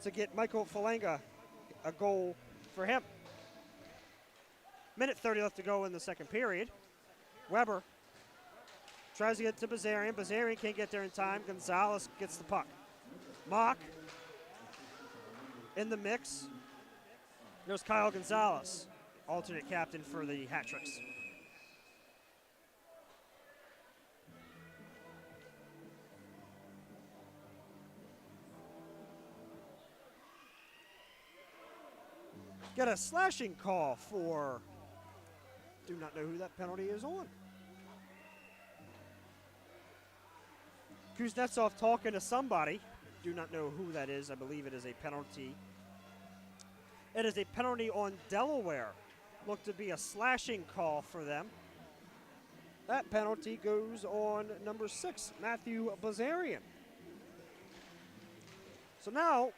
to get Michael Falenga a goal for him. Minute 30 left to go in the second period. Weber tries to get to Blazarian. Blazarian can't get there in time. Gonzalez gets the puck. Mock in the mix. There's Kyle Gonzalez, alternate captain for the hat-tricks. Get a slashing call for, do not know who that penalty is on. Kuznetsov talking to somebody. Do not know who that is. I believe it is a penalty. It is a penalty on Delaware. Looked to be a slashing call for them. That penalty goes on number 6, Matthew Bazarian. So now,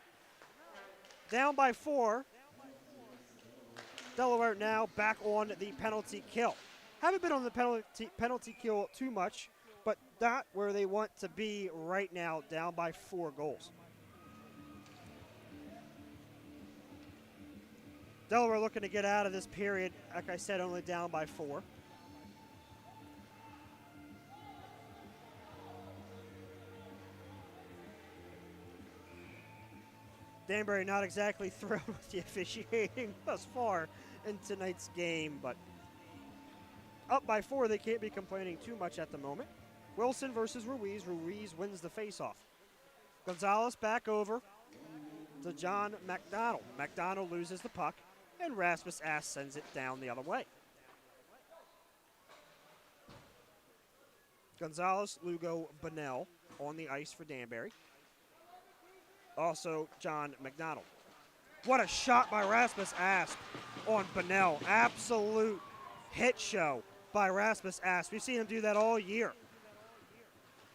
down by 4. Delaware now back on the penalty kill. Haven't been on the penalty kill too much, but not where they want to be right now, down by 4 goals. Delaware looking to get out of this period, like I said, only down by 4. Danbury not exactly thrilled with the officiating thus far in tonight's game, but up by 4, they can't be complaining too much at the moment. Wilson versus Ruiz. Ruiz wins the faceoff. Gonzalez back over to John McDonald. McDonald loses the puck, and Rasmus Ass sends it down the other way. Gonzalez, Lugo, Bunnell on the ice for Danbury. Also, John McDonald. What a shot by Rasmus Asp on Bunnell. Absolute hit show by Rasmus Asp. We've seen him do that all year.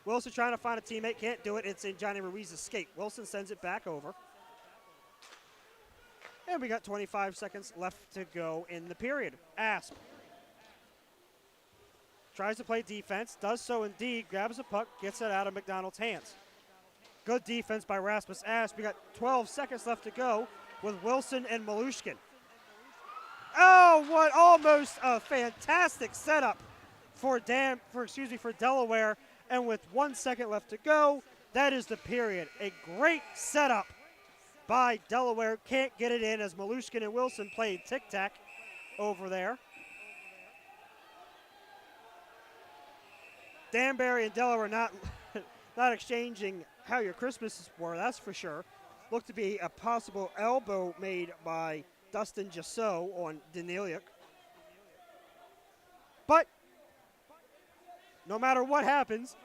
Wilson trying to find a teammate. Can't do it. It's in Johnny Ruiz's skate. Wilson sends it back over. And we got 25 seconds left to go in the period. Asp tries to play defense. Does so indeed. Grabs the puck. Gets it out of McDonald's hands. Good defense by Rasmus Asp. We got 12 seconds left to go with Wilson and Malushkin. Oh, what almost a fantastic setup for Delaware. And with 1 second left to go, that is the period. A great setup by Delaware. Can't get it in as Malushkin and Wilson played tic-tac over there. Danbury and Delaware not exchanging how your Christmases were, that's for sure. Looked to be a possible elbow made by Dustin Jasso on Daniliuk. But no matter what happens,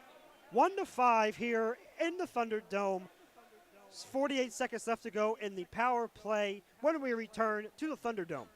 1-5 here in the Thunderdome. 48 seconds left to go in the power play when we return to the Thunderdome.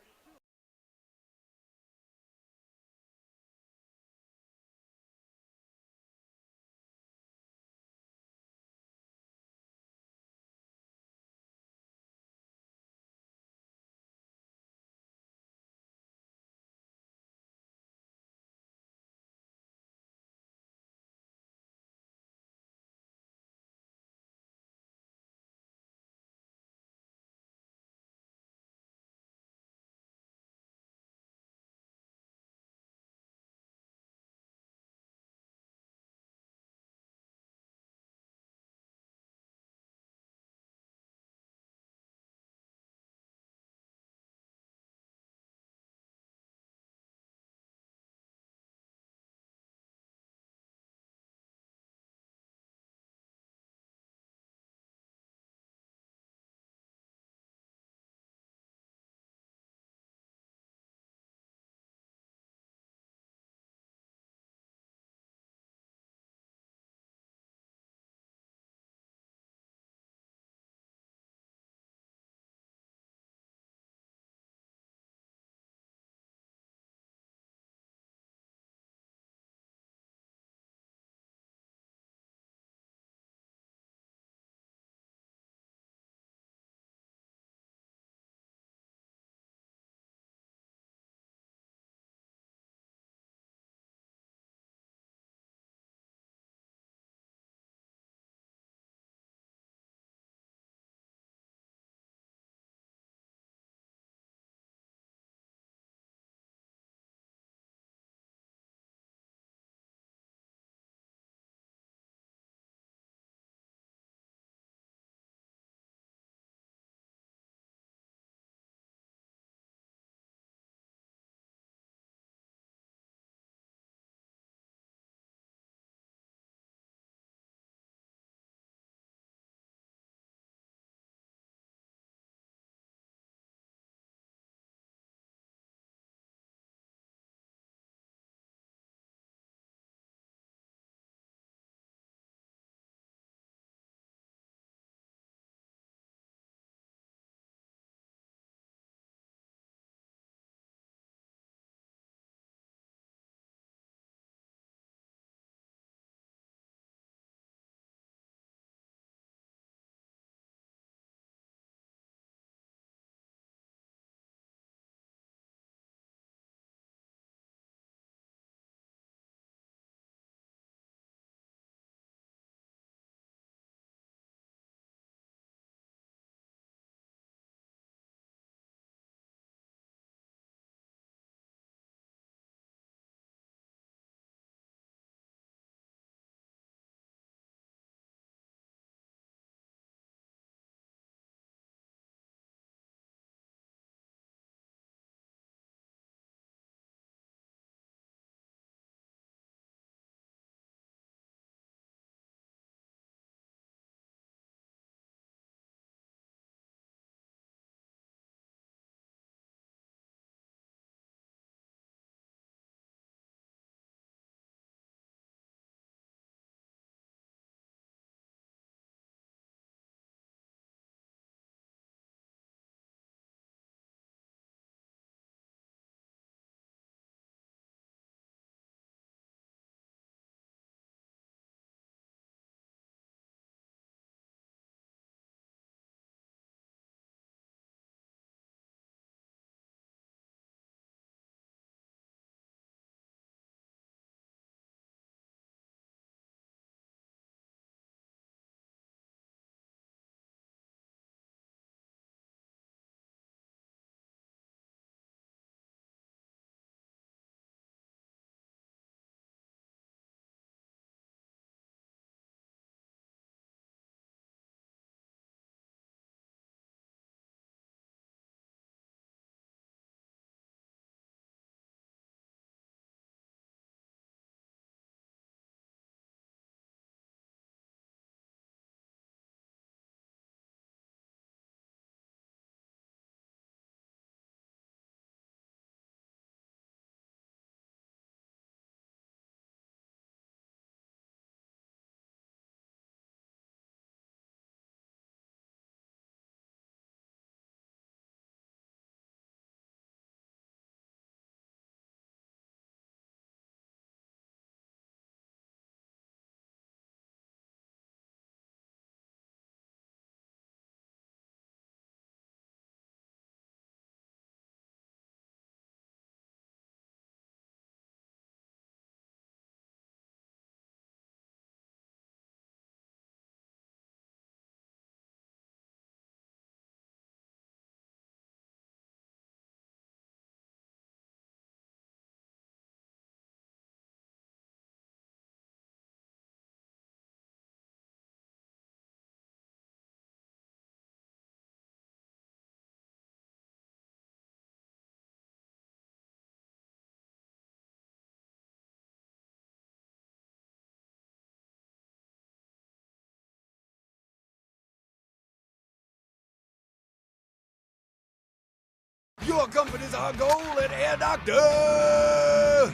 Your comfort is our goal at Air Doctor!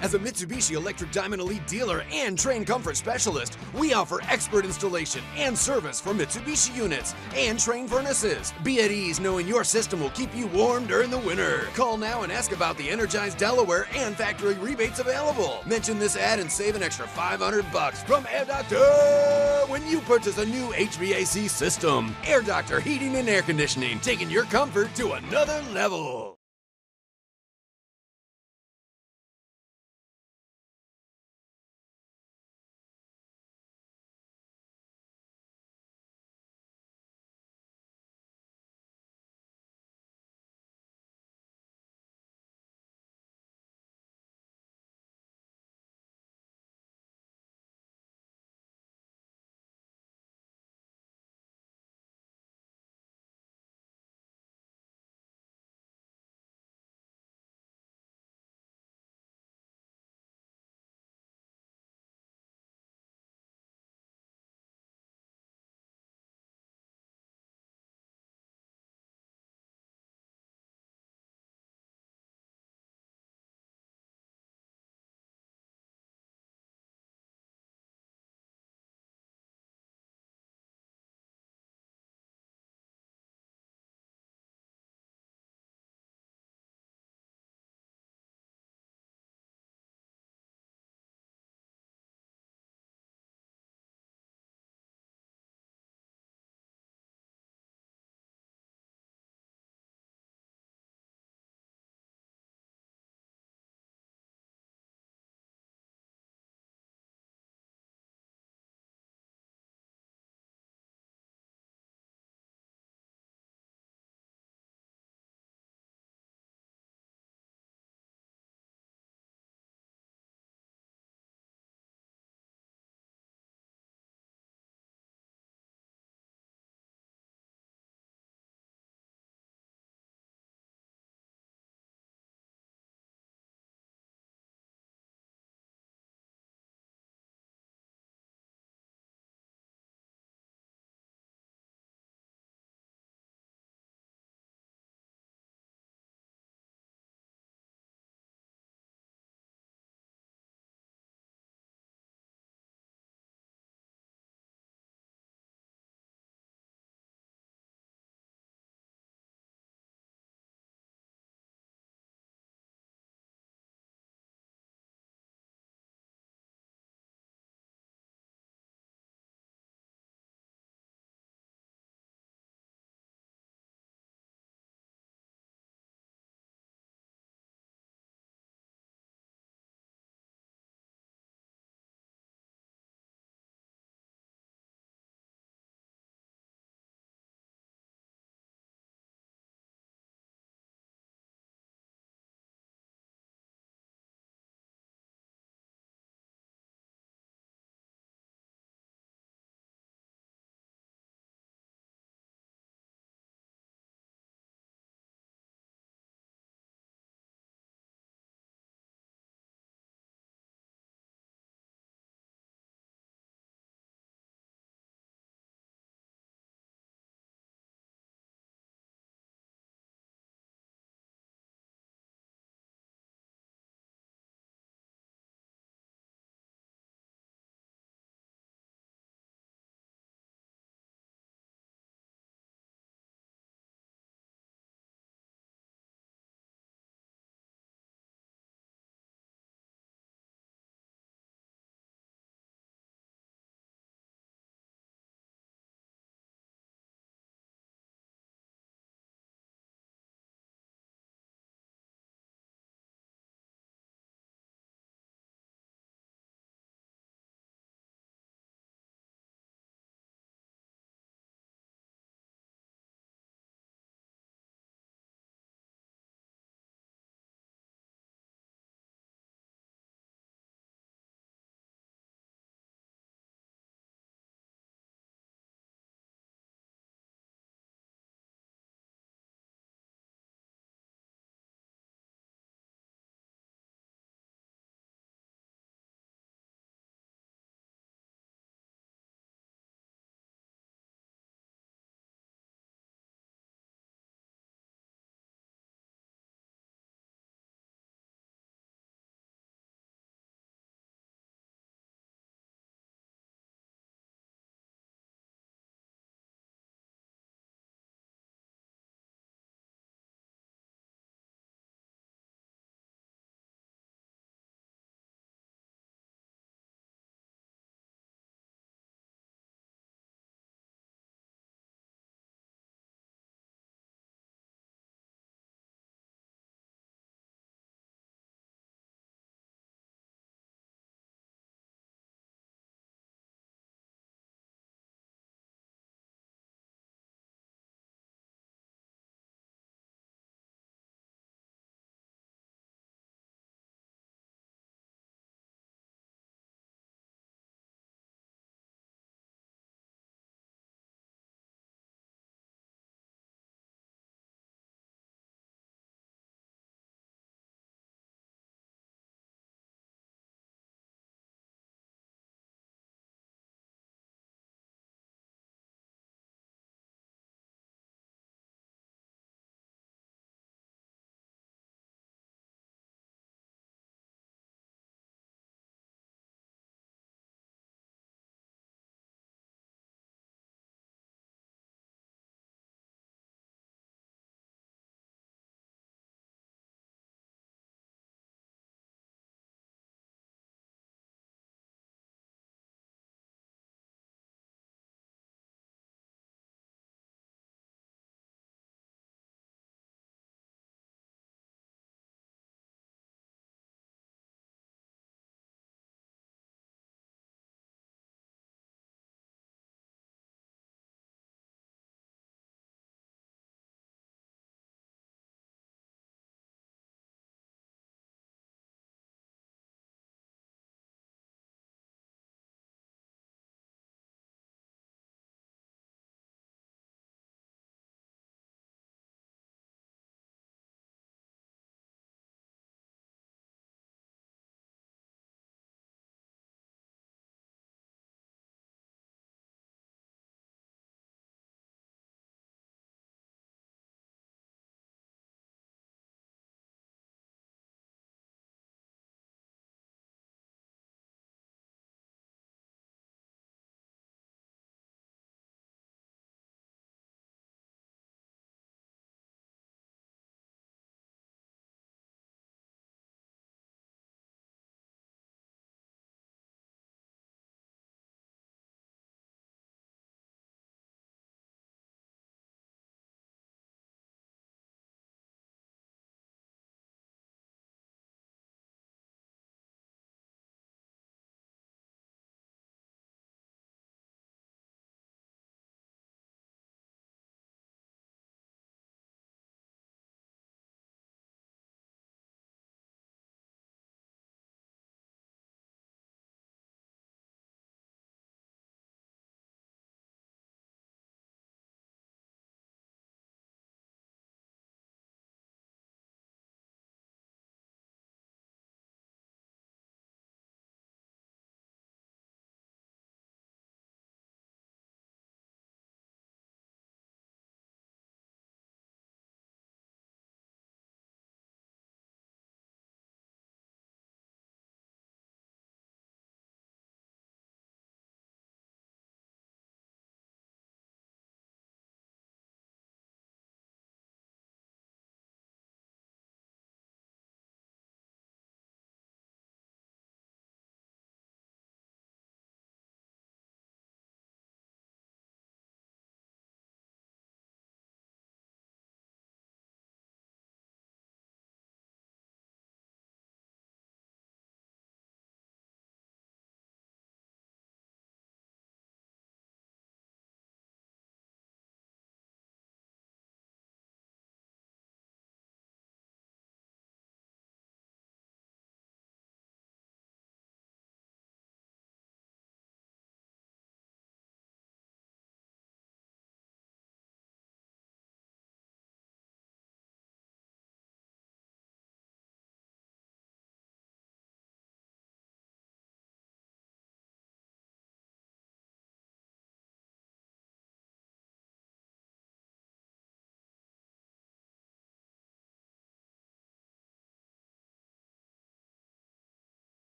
As a Mitsubishi Electric Diamond Elite dealer and trained comfort specialist, we offer expert installation and service for Mitsubishi units and train furnaces. Be at ease knowing your system will keep you warm during the winter. Call now and ask about the Energized Delaware and factory rebates available. Mention this ad and save an extra $500 from Air Doctor when you purchase a new HVAC system. Air Doctor Heating and Air Conditioning, taking your comfort to another level.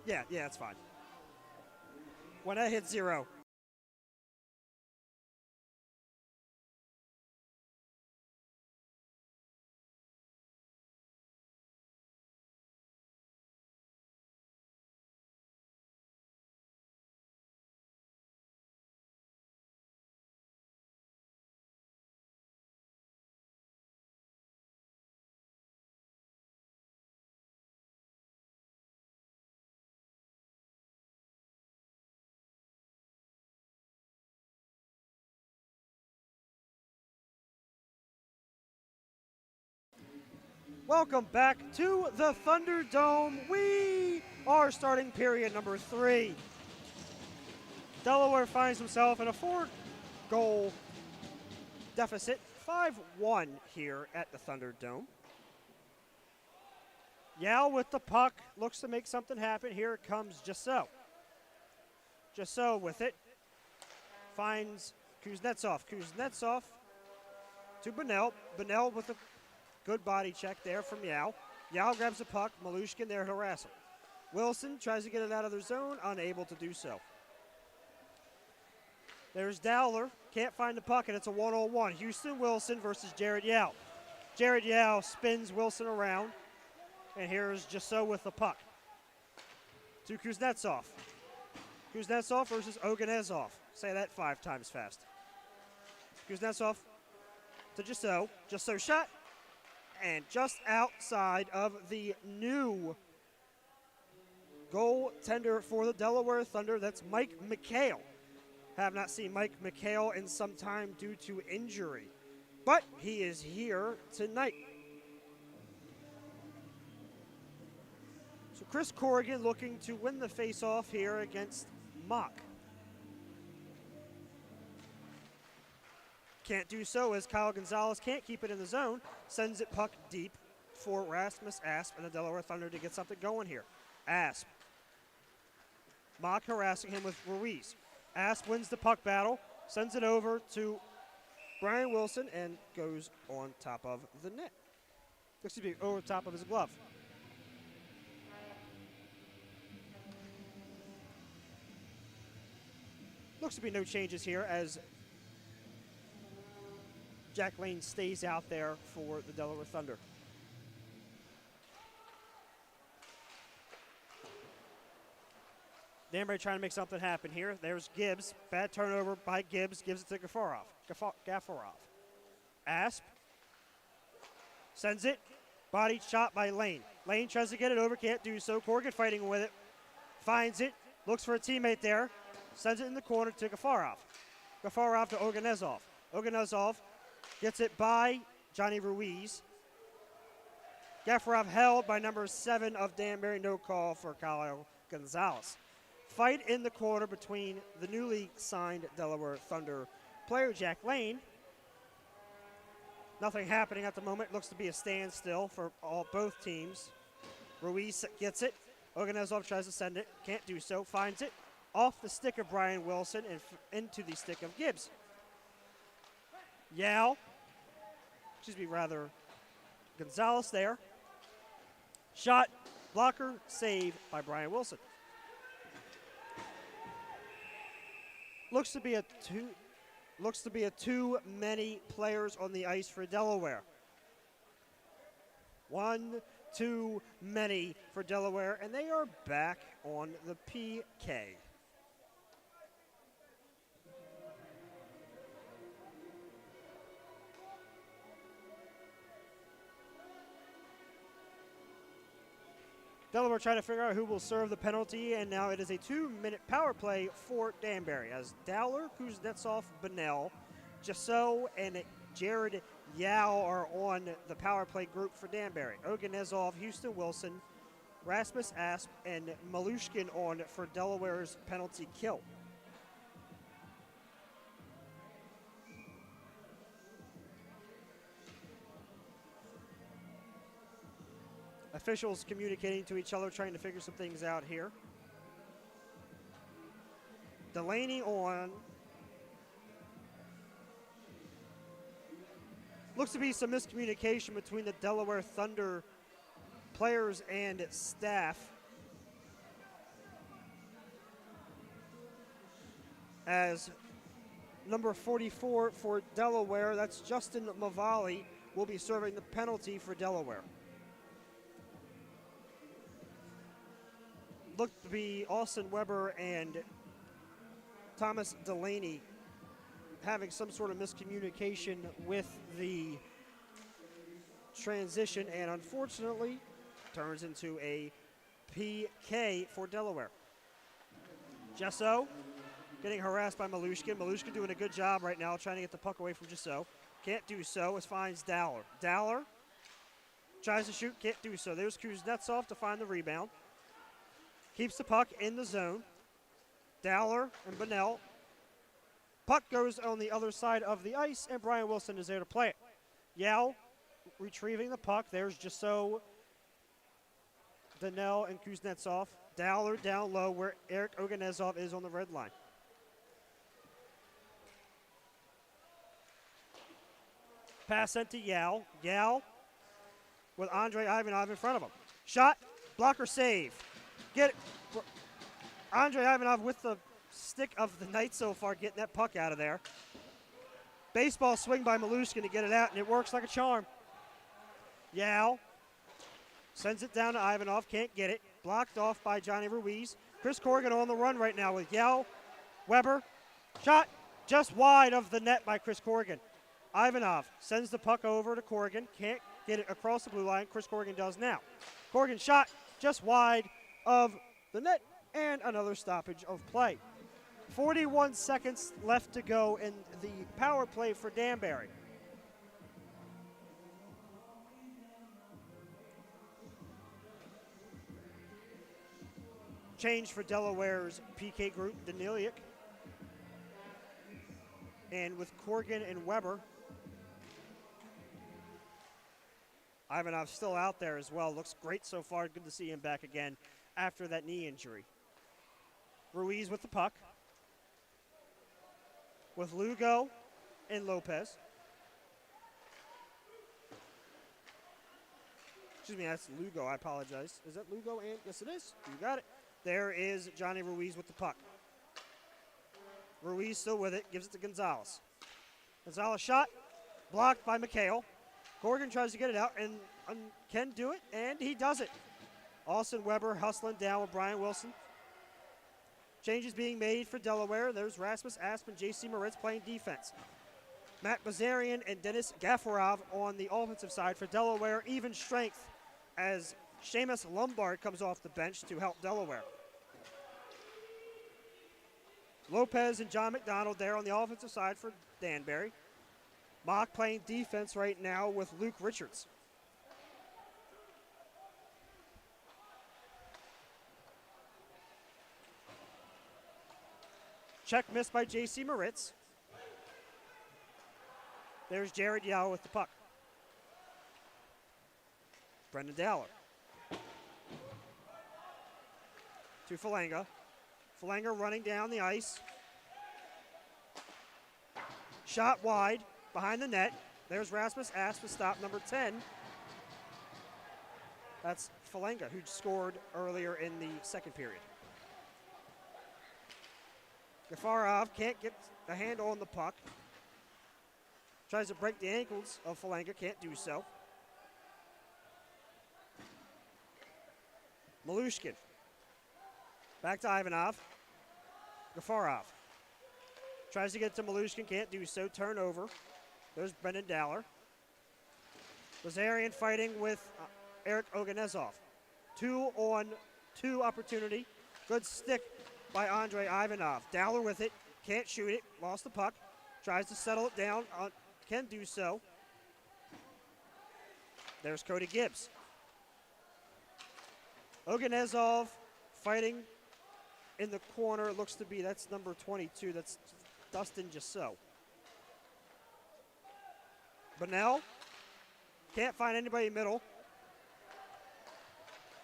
Yeah, that's fine. When I hit 0. Welcome back to the Thunderdome. We are starting period number 3. Delaware finds himself in a 4-goal deficit, 5-1 here at the Thunderdome. Yao with the puck, looks to make something happen. Here comes Jasso. Jasso with it, finds Kuznetsov. Kuznetsov to Bunnell. Bunnell with a good body check there from Yao. Yao grabs the puck. Malushkin there to harass him. Wilson tries to get it out of their zone, unable to do so. There's Dowler, can't find the puck, and it's a 1-on-1. Houston Wilson versus Jared Yao. Jared Yao spins Wilson around, and here's Jasso with the puck. To Kuznetsov. Kuznetsov versus Oganezov. Say that 5 times fast. Kuznetsov to Jasso. Jasso shot. And just outside of the new goaltender for the Delaware Thunder, that's Mike McHale. Have not seen Mike McHale in some time due to injury, but he is here tonight. So Chris Corrigan looking to win the face-off here against Mock. Can't do so as Kyle Gonzalez can't keep it in the zone. Sends it puck deep for Rasmus Asp and the Delaware Thunder to get something going here. Asp. Mock harassing him with Ruiz. Asp wins the puck battle, sends it over to Brian Wilson, and goes on top of the net. Excuse me, over top of his glove. Looks to be no changes here as Jack Lane stays out there for the Delaware Thunder. Danbury trying to make something happen here. There's Gibbs. Bad turnover by Gibbs. Gives it to Gafarov. Asp sends it. Body shot by Lane. Lane tries to get it over. Can't do so. Corrigan fighting with it. Finds it. Looks for a teammate there. Sends it in the corner to Gafarov. Gafarov to Oganezov. Oganezov gets it by Johnny Ruiz. Gafarov held by number 7 of Danbury. No call for Kyle Gonzalez. Fight in the corner between the newly signed Delaware Thunder player, Jack Lane. Nothing happening at the moment. Looks to be a standstill for both teams. Ruiz gets it. Oganezov tries to send it. Can't do so. Finds it. Off the stick of Brian Wilson and into the stick of Gibbs. Gonzalez there. Shot, blocker, save by Brian Wilson. Looks to be a too many players on the ice for Delaware. 1 too many for Delaware, and they are back on the PK. Delaware trying to figure out who will serve the penalty, and now it is a 2-minute power play for Danbury as Dowler, Kuznetsov, Bunnell, Jasso, and Jared Yao are on the power play group for Danbury. Oganezov, Houston Wilson, Rasmus Asp, and Malushkin on for Delaware's penalty kill. Officials communicating to each other, trying to figure some things out here. Delaney on. Looks to be some miscommunication between the Delaware Thunder players and staff. as number 44 for Delaware, that's Justin Mavali, will be serving the penalty for Delaware. Looked to be Austin Weber and Thomas Delaney having some sort of miscommunication with the transition, and unfortunately turns into a PK for Delaware. Jesso getting harassed by Malushkin. Malushkin doing a good job right now trying to get the puck away from Jesso. Can't do so as finds Dowler. Dowler tries to shoot, can't do so. There's Kuznetsov to find the rebound. Keeps the puck in the zone. Dowler and Bunnell. Puck goes on the other side of the ice, and Brian Wilson is there to play it. Yao retrieving the puck. There's Jesso, Donnell, and Kuznetsov. Dowler down low where Eric Oganezov is on the red line. Pass sent to Yao. Yao with Andrei Ivanov in front of him. Shot, blocker save. Get it. Andrei Ivanov with the stick of the night so far, getting that puck out of there. Baseball swing by Malushkin to get it out, and it works like a charm. Yao sends it down to Ivanov, can't get it. Blocked off by Johnny Ruiz. Chris Corrigan on the run right now with Yao. Weber, shot just wide of the net by Chris Corrigan. Ivanov sends the puck over to Corrigan, can't get it across the blue line. Chris Corrigan does now. Corrigan shot just wide of the net, and another stoppage of play. 41 seconds left to go in the power play for Danbury. Change for Delaware's PK group, Daniliuk. And with Corrigan and Weber, Ivanov still out there as well. Looks great so far. Good to see him back again after that knee injury. Ruiz with the puck. With Lugo and Lopez. Excuse me, that's Lugo. I apologize. Is that Lugo? And yes, it is. You got it. There is Johnny Ruiz with the puck. Ruiz still with it. Gives it to Gonzalez. Gonzalez shot. Blocked by McHale. Corrigan tries to get it out and can do it, and he does it. Austin Weber hustling down with Brian Wilson. Changes being made for Delaware. There's Rasmus Asp and J.C. Moritz playing defense. Matt Bazarian and Dennis Gafarov on the offensive side for Delaware. Even strength as Seamus Lombard comes off the bench to help Delaware. Lopez and John McDonald there on the offensive side for Danbury. Mock playing defense right now with Luke Richards. Check missed by J.C. Moritz. There's Jared Yao with the puck. Brendan Dowler. To Falanga. Falanga running down the ice. Shot wide behind the net. There's Rasmus Asp to stop number 10. That's Falanga, who scored earlier in the second period. Gafarov can't get the handle on the puck. Tries to break the ankles of Falanga, can't do so. Malushkin. Back to Ivanov. Gafarov. Tries to get to Malushkin, can't do so. Turnover. There's Brendan Dowler. Lazarian fighting with Eric Oganezov. 2-on-2 opportunity. Good stick by Andrei Ivanov. Dowler with it. Can't shoot it. Lost the puck. Tries to settle it down. Can do so. There's Cody Gibbs. Oganezov fighting in the corner. Looks to be, that's number 22. That's Dustin Jesso. Bunnell can't find anybody in middle.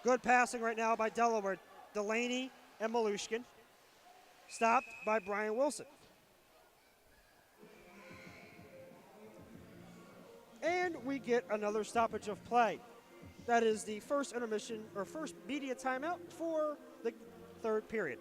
Good passing right now by Delaware. Delaney and Malushkin. Stopped by Brian Wilson. And we get another stoppage of play. That is the first intermission, or first media timeout for the third period.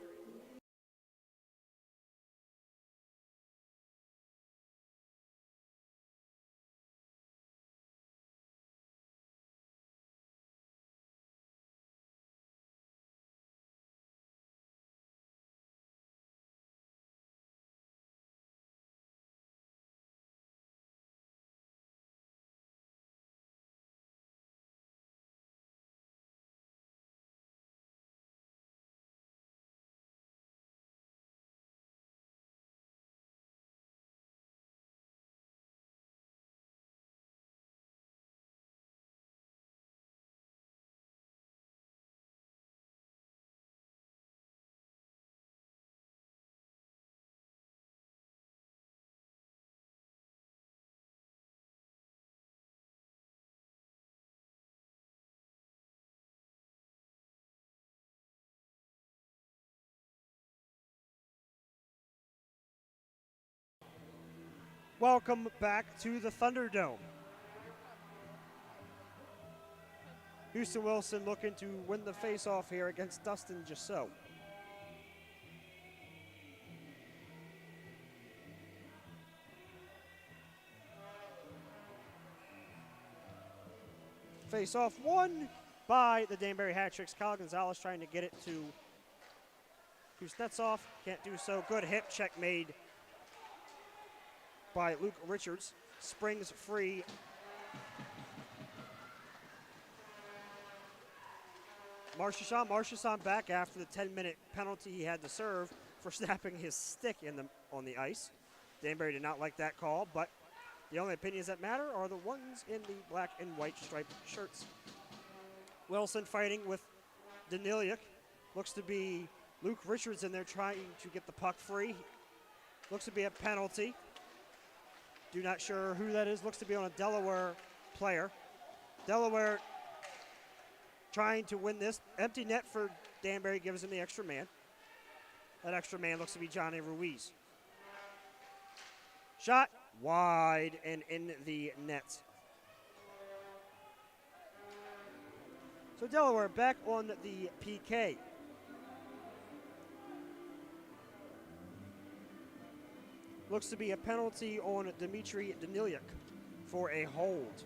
Welcome back to the Thunderdome. Houston Wilson looking to win the face-off here against Dustin Jasso. Face-off won by the Danbury Hat-Tricks. Kyle Gonzalez trying to get it to Kuznetsov. Can't do so. Good hip check made by Luke Richards. Springs free. Marchesson back after the 10-minute penalty he had to serve for snapping his stick on the ice. Danbury did not like that call, but the only opinions that matter are the ones in the black and white striped shirts. Wilson fighting with Daniliuk. Looks to be Luke Richards in there trying to get the puck free. Looks to be a penalty. Do not sure who that is. Looks to be on a Delaware player. Delaware trying to win this. Empty net for Danbury gives him the extra man. That extra man looks to be Johnny Ruiz. Shot wide and in the net. So Delaware back on the PK. Looks to be a penalty on Dmitry Daniliuk for a hold.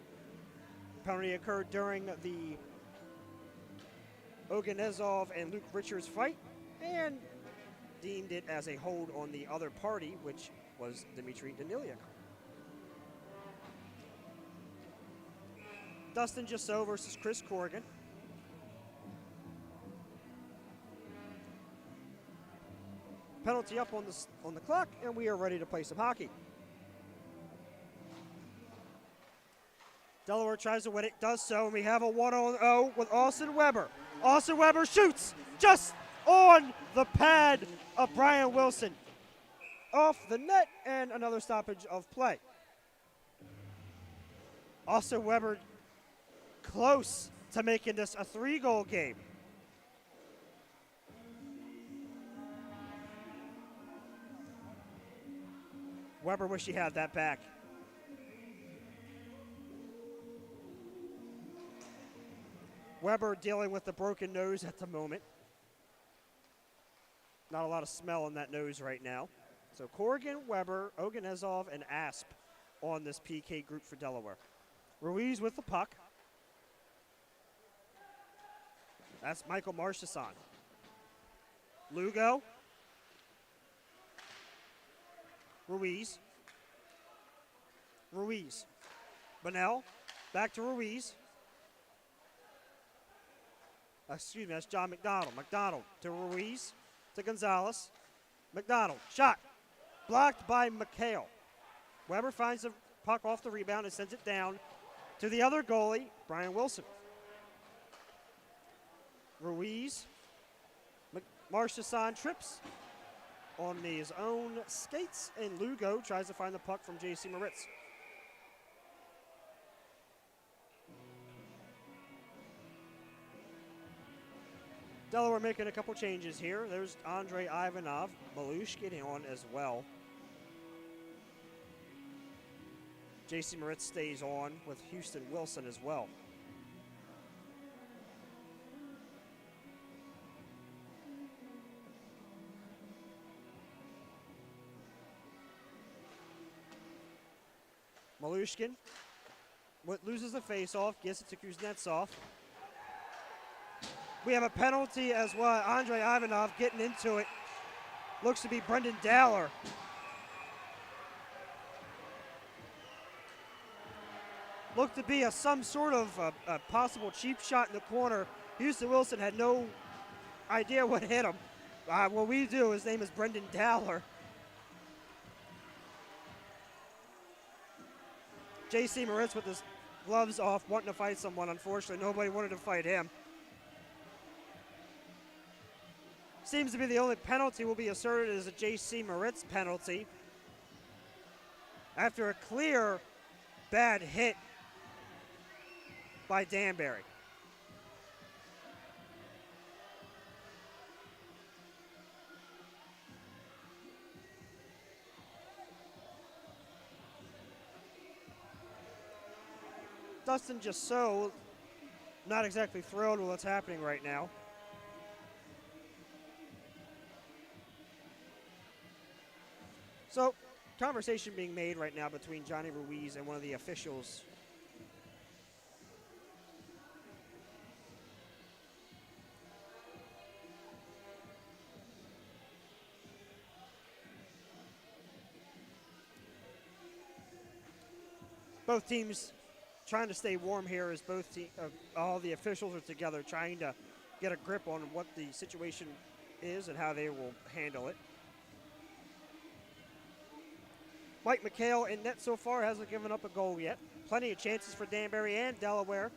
Penalty occurred during the Oganezov and Luke Richards fight and deemed it as a hold on the other party, which was Dmitry Daniliuk. Dustin Jasso versus Chris Corrigan. Penalty up on the clock, and we are ready to play some hockey. Delaware tries to win it, does so, and we have a 1-on-0 with Austin Weber. Austin Weber shoots just on the pad of Brian Wilson. Off the net, and another stoppage of play. Austin Weber close to making this a 3-goal game. Weber wish he had that back. Weber dealing with the broken nose at the moment. Not a lot of smell in that nose right now. So Corrigan, Weber, Oganezov, and Asp on this PK group for Delaware. Ruiz with the puck. That's Michael Marchesson. Lugo. Ruiz. Bunnell. Back to Ruiz. Excuse me, that's John McDonald. McDonald to Ruiz. To Gonzalez. McDonald. Shot. Blocked by McHale. Weber finds the puck off the rebound and sends it down to the other goalie, Brian Wilson. Ruiz. Marchesson trips on his own skates, and Lugo tries to find the puck from J.C. Moritz. Delaware making a couple changes here. There's Andrei Ivanov, Malushkin on as well. J.C. Moritz stays on with Houston Wilson as well. Malushkin loses the face-off, gets it to Kuznetsov. We have a penalty as well. Andrei Ivanov getting into it. Looks to be Brendan Dowler. Looked to be some sort of a possible cheap shot in the corner. Houston Wilson had no idea what hit him. What we do, his name is Brendan Dowler. J.C. Moritz with his gloves off, wanting to fight someone. Unfortunately, nobody wanted to fight him. Seems to be the only penalty will be asserted as a J.C. Moritz penalty. After a clear bad hit by Danbury. Dustin just so not exactly thrilled with what's happening right now. So, conversation being made right now between Johnny Ruiz and one of the officials. Both teams trying to stay warm here as all the officials are together trying to get a grip on what the situation is and how they will handle it. Mike McHale in net so far hasn't given up a goal yet. Plenty of chances for Danbury and Delaware.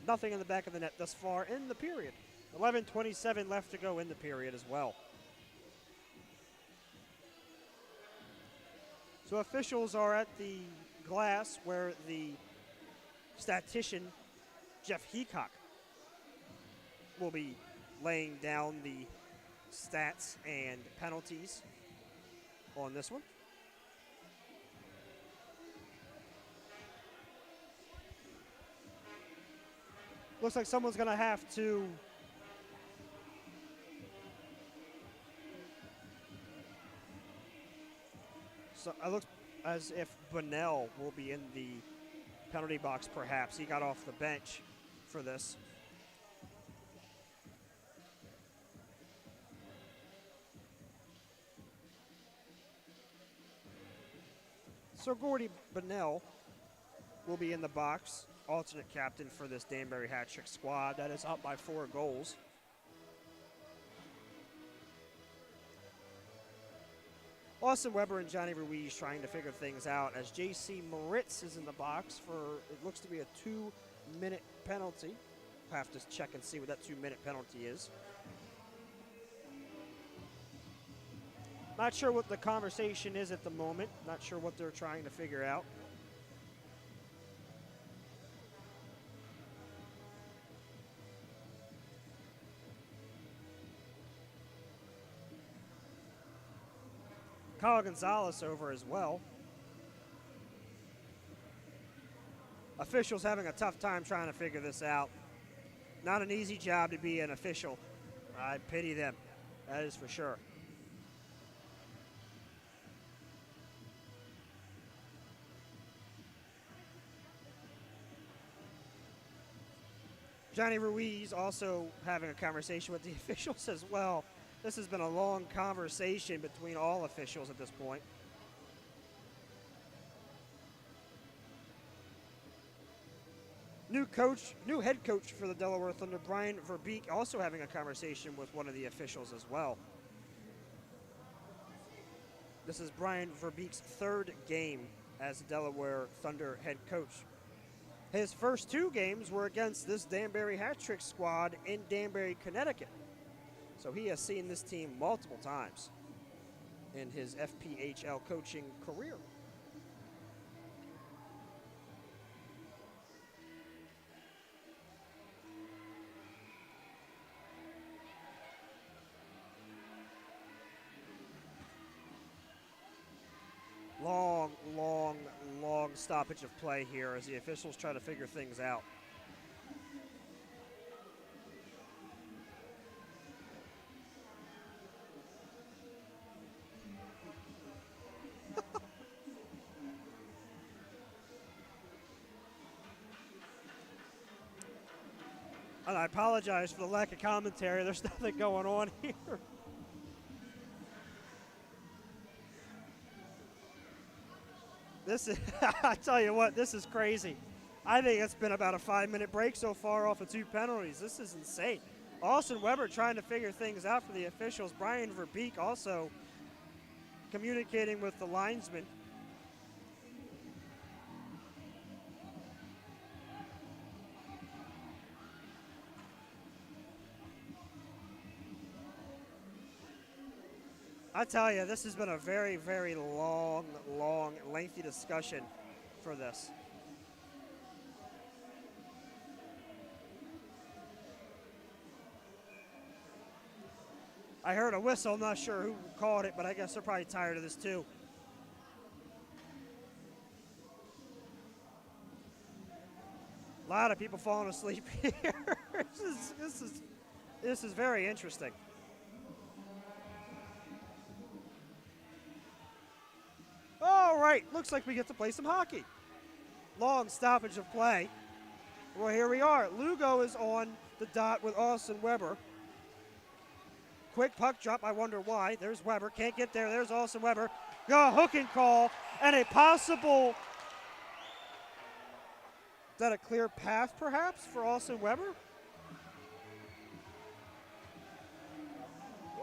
Nothing in the back of the net thus far in the period. 11:27 left to go in the period as well. So officials are at the glass where the statistician Jeff Heacock will be laying down the stats and penalties on this one. Looks like someone's going to have to it looks as if Bunnell will be in the penalty box perhaps. He got off the bench for this. So Gordy Bunnell will be in the box, alternate captain for this Danbury hat-trick squad that is up by 4 goals. Austin Weber and Johnny Ruiz trying to figure things out as J.C. Moritz is in the box for, it looks to be a 2-minute penalty. I'll have to check and see what that 2-minute penalty is. Not sure what the conversation is at the moment. Not sure what they're trying to figure out. Kyle Gonzalez over as well. Officials having a tough time trying to figure this out. Not an easy job to be an official. I pity them. That is for sure. Johnny Ruiz also having a conversation with the officials as well. This has been a long conversation between all officials at this point. New head coach for the Delaware Thunder, Brian Verbeek, also having a conversation with one of the officials as well. This is Brian Verbeek's 3rd game as the Delaware Thunder head coach. His first 2 games were against this Danbury hat-trick squad in Danbury, Connecticut. So he has seen this team multiple times in his FPHL coaching career. Long stoppage of play here as the officials try to figure things out. And I apologize for the lack of commentary. There's nothing going on here. This is, I tell you what, this is crazy. I think it's been about a 5-minute break so far off of 2 penalties. This is insane. Austin Weber trying to figure things out for the officials. Brian Verbeek also communicating with the linesman. I tell you, this has been a very, very long, lengthy discussion for this. I heard a whistle. I'm not sure who called it, but I guess they're probably tired of this too. lot of people falling asleep here. This is very interesting. All right, looks like we get to play some hockey. Long stoppage of play. Well, here we are. Lugo is on the dot with Austin Weber. Quick puck drop, I wonder why. There's Weber, can't get there. There's Austin Weber. Go hook and call, and a possible, is that a clear path perhaps for Austin Weber?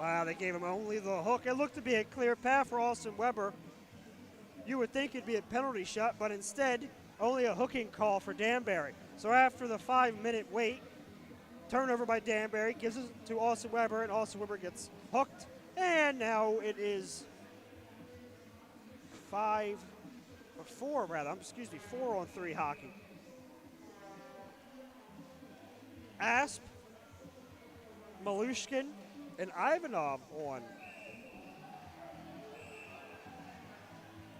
Wow, they gave him only the hook. It looked to be a clear path for Austin Weber. You would think it'd be a penalty shot, but instead, only a hooking call for Danbury. So after the 5-minute wait, turnover by Danbury gives it to Austin Weber, and Austin Weber gets hooked. And now it is 4 on 3 hockey. Asp, Malushkin, and Ivanov on.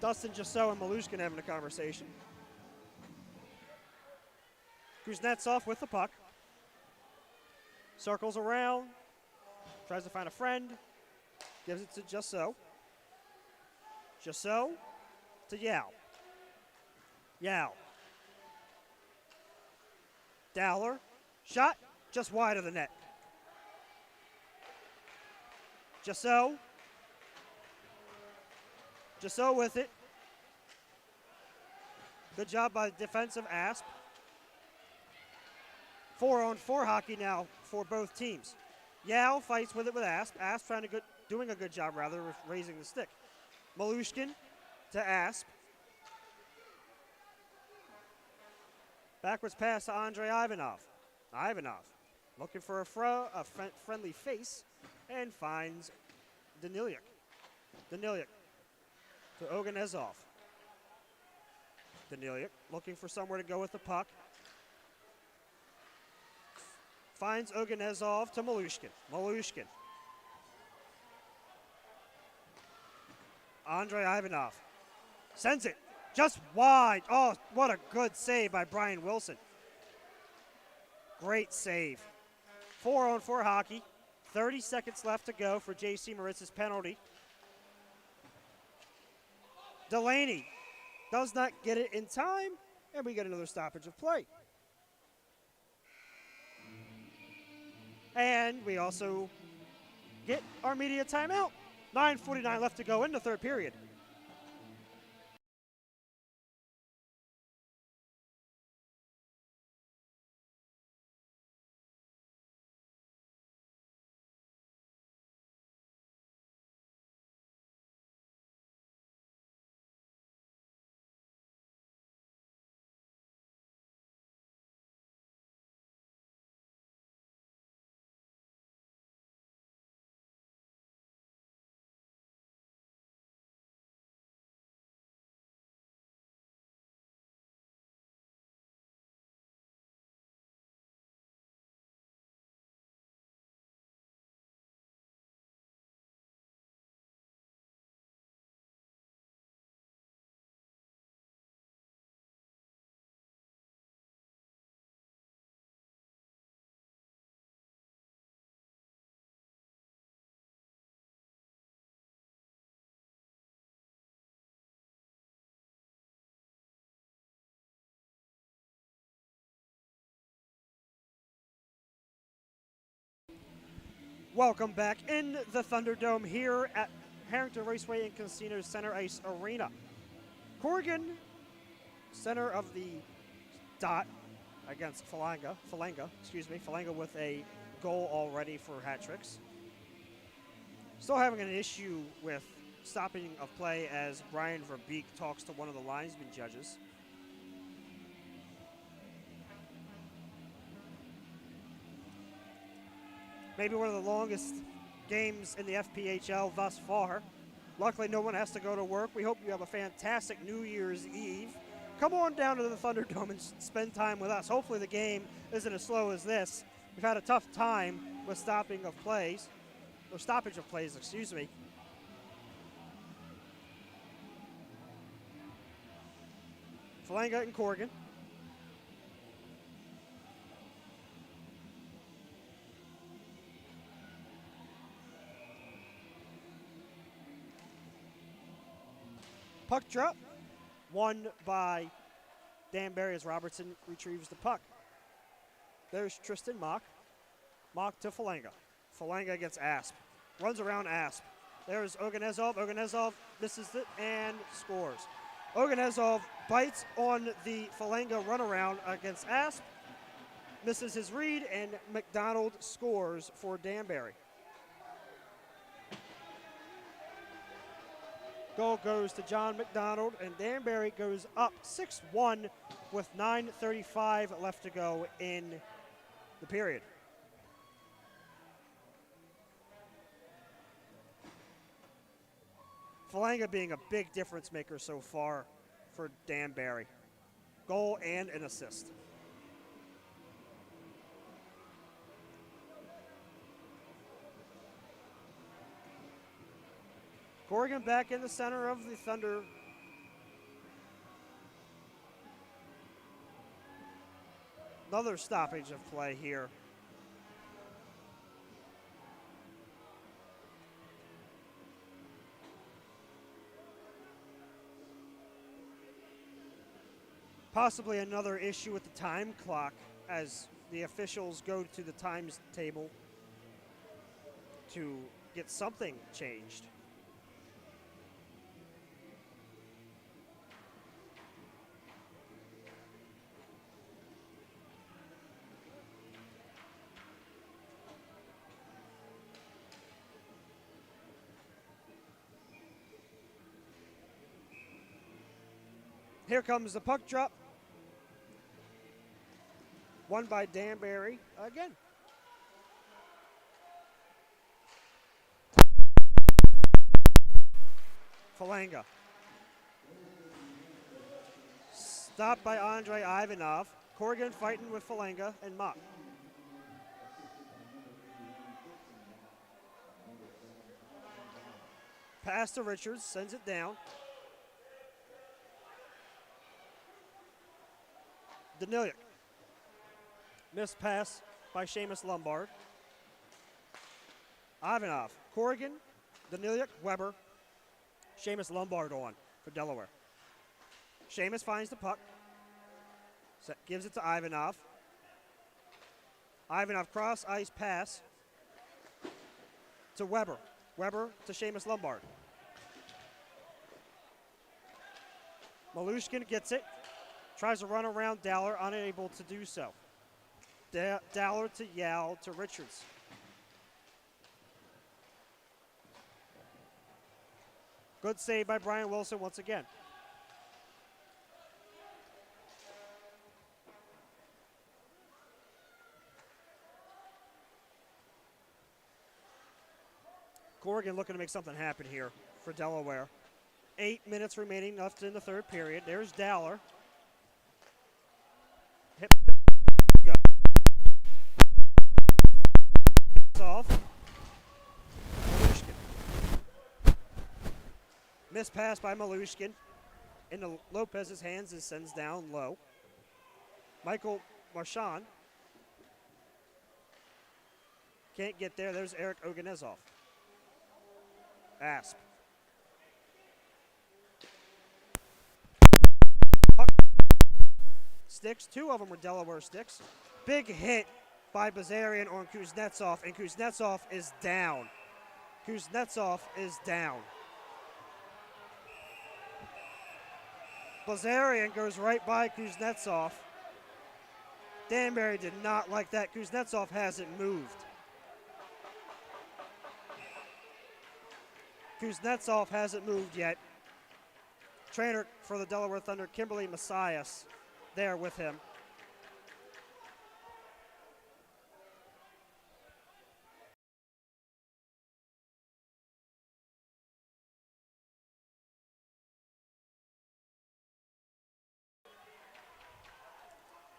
Dustin Jasso and Malushkin having a conversation. Kuznetsov with the puck. Circles around. Tries to find a friend. Gives it to Jasso. Jasso to Yao. Yao. Dowler. Shot just wide of the net. Jasso. Jasso with it. Good job by defensive Asp. 4-on-4 hockey now for both teams. Yao fights with it with Asp. Asp doing a good job rather of raising the stick. Malushkin to Asp. Backwards pass to Andre Ivanov. Ivanov looking for a friendly face and finds Daniliuk. Daniliuk to Oganezov. Daniliuk looking for somewhere to go with the puck. Finds Oganezov to Malushkin. Malushkin. Andre Ivanov sends it just wide. Oh, what a good save by Brian Wilson. Great save. 4-on-4 hockey. 30 seconds left to go for J.C. Maritz's penalty. Delaney does not get it in time, and we get another stoppage of play. And we also get our media timeout. 9:49 left to go in the third period. Welcome back in the Thunderdome here at Harrington Raceway and Casino Center Ice Arena. Corrigan, center of the dot against Falanga with a goal already for hat tricks. Still having an issue with stopping of play as Brian Verbeek talks to one of the linesman judges. Maybe one of the longest games in the FPHL thus far. Luckily, no one has to go to work. We hope you have a fantastic New Year's Eve. Come on down to the Thunderdome and spend time with us. Hopefully the game isn't as slow as this. We've had a tough time with stoppage of plays, excuse me. Falanga and Corrigan. Puck drop, won by Danbury as Robertson retrieves the puck. There's Tristan Mock. Mock to Falanga. Falanga gets Asp. Runs around Asp. There's Oganezov. Oganezov misses it and scores. Oganezov bites on the Falanga runaround against Asp. Misses his read, and McDonald scores for Danbury. Goal goes to John McDonald, and Danbury goes up 6-1 with 9:35 left to go in the period. Falanga being a big difference maker so far for Danbury. Goal and an assist. Corrigan back in the center of the Thunder. Another stoppage of play here. Possibly another issue with the time clock as the officials go to the times table to get something changed. Here comes the puck drop. Won by Danbury again. Falanga. Stopped by Andrei Ivanov. Corrigan fighting with Falanga and Mock. Pass to Richards, sends it down. Daniliuk. Missed pass by Seamus Lombard. Ivanov. Corrigan, Daniliuk, Weber. Seamus Lombard on for Delaware. Seamus finds the puck. Gives it to Ivanov. Ivanov cross ice pass to Weber. Weber to Seamus Lombard. Malushkin gets it. Tries to run around Dowler, unable to do so. Dowler to Yao to Richards. Good save by Brian Wilson once again. Corrigan looking to make something happen here for Delaware. 8 minutes remaining left in the third period. There's Dowler. Off. Malushkin. Missed pass by Malushkin. Into Lopez's hands and sends down low. Michael Marchand. Can't get there. There's Eric Oganezov. Asp. Sticks. Two of them were Delaware sticks. Big hit by Bazarian on Kuznetsov, and Kuznetsov is down. Kuznetsov is down. Bazarian goes right by Kuznetsov. Danbury did not like that. Kuznetsov hasn't moved. Kuznetsov hasn't moved yet. Trainer for the Delaware Thunder, Kimberly Messias, there with him.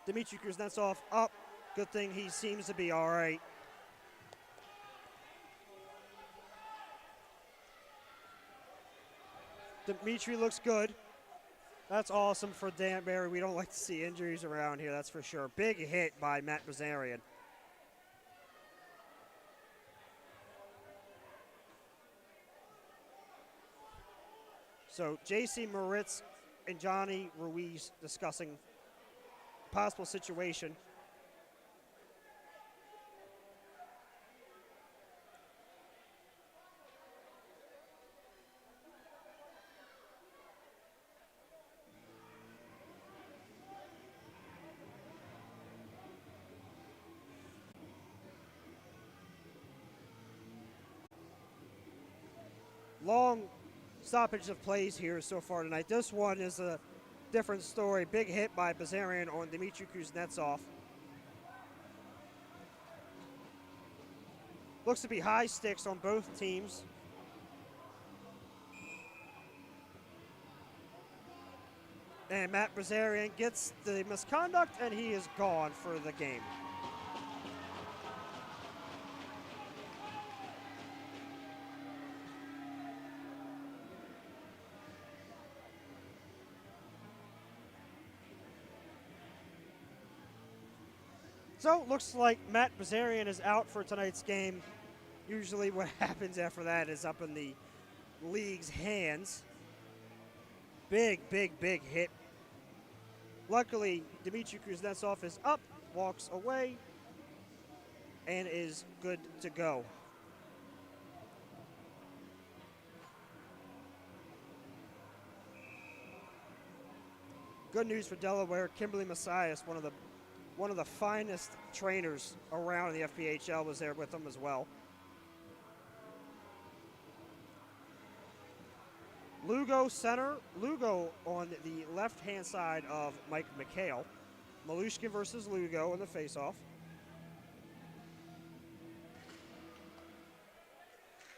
Dmitry Kuznetsov up. Good thing he seems to be all right. Dmitry looks good. That's awesome for Danbury. We don't like to see injuries around here, that's for sure. Big hit by Matt Bazarian. So J.C. Moritz and Johnny Ruiz discussing possible situation. Long stoppage of plays here so far tonight. This one is a different story. Big hit by Bazarian on Dmitry Kuznetsov. Looks to be high sticks on both teams. And Matt Bazarian gets the misconduct, and he is gone for the game. So, looks like Matt Bazarian is out for tonight's game. Usually what happens after that is up in the league's hands. Big hit. Luckily, Dmitry Kuznetsov is up, walks away, and is good to go. Good news for Delaware. Kimberly Messias, one of the finest trainers around in the FPHL, was there with them as well. Lugo center. Lugo on the left-hand side of Mike McHale. Malushkin versus Lugo in the faceoff.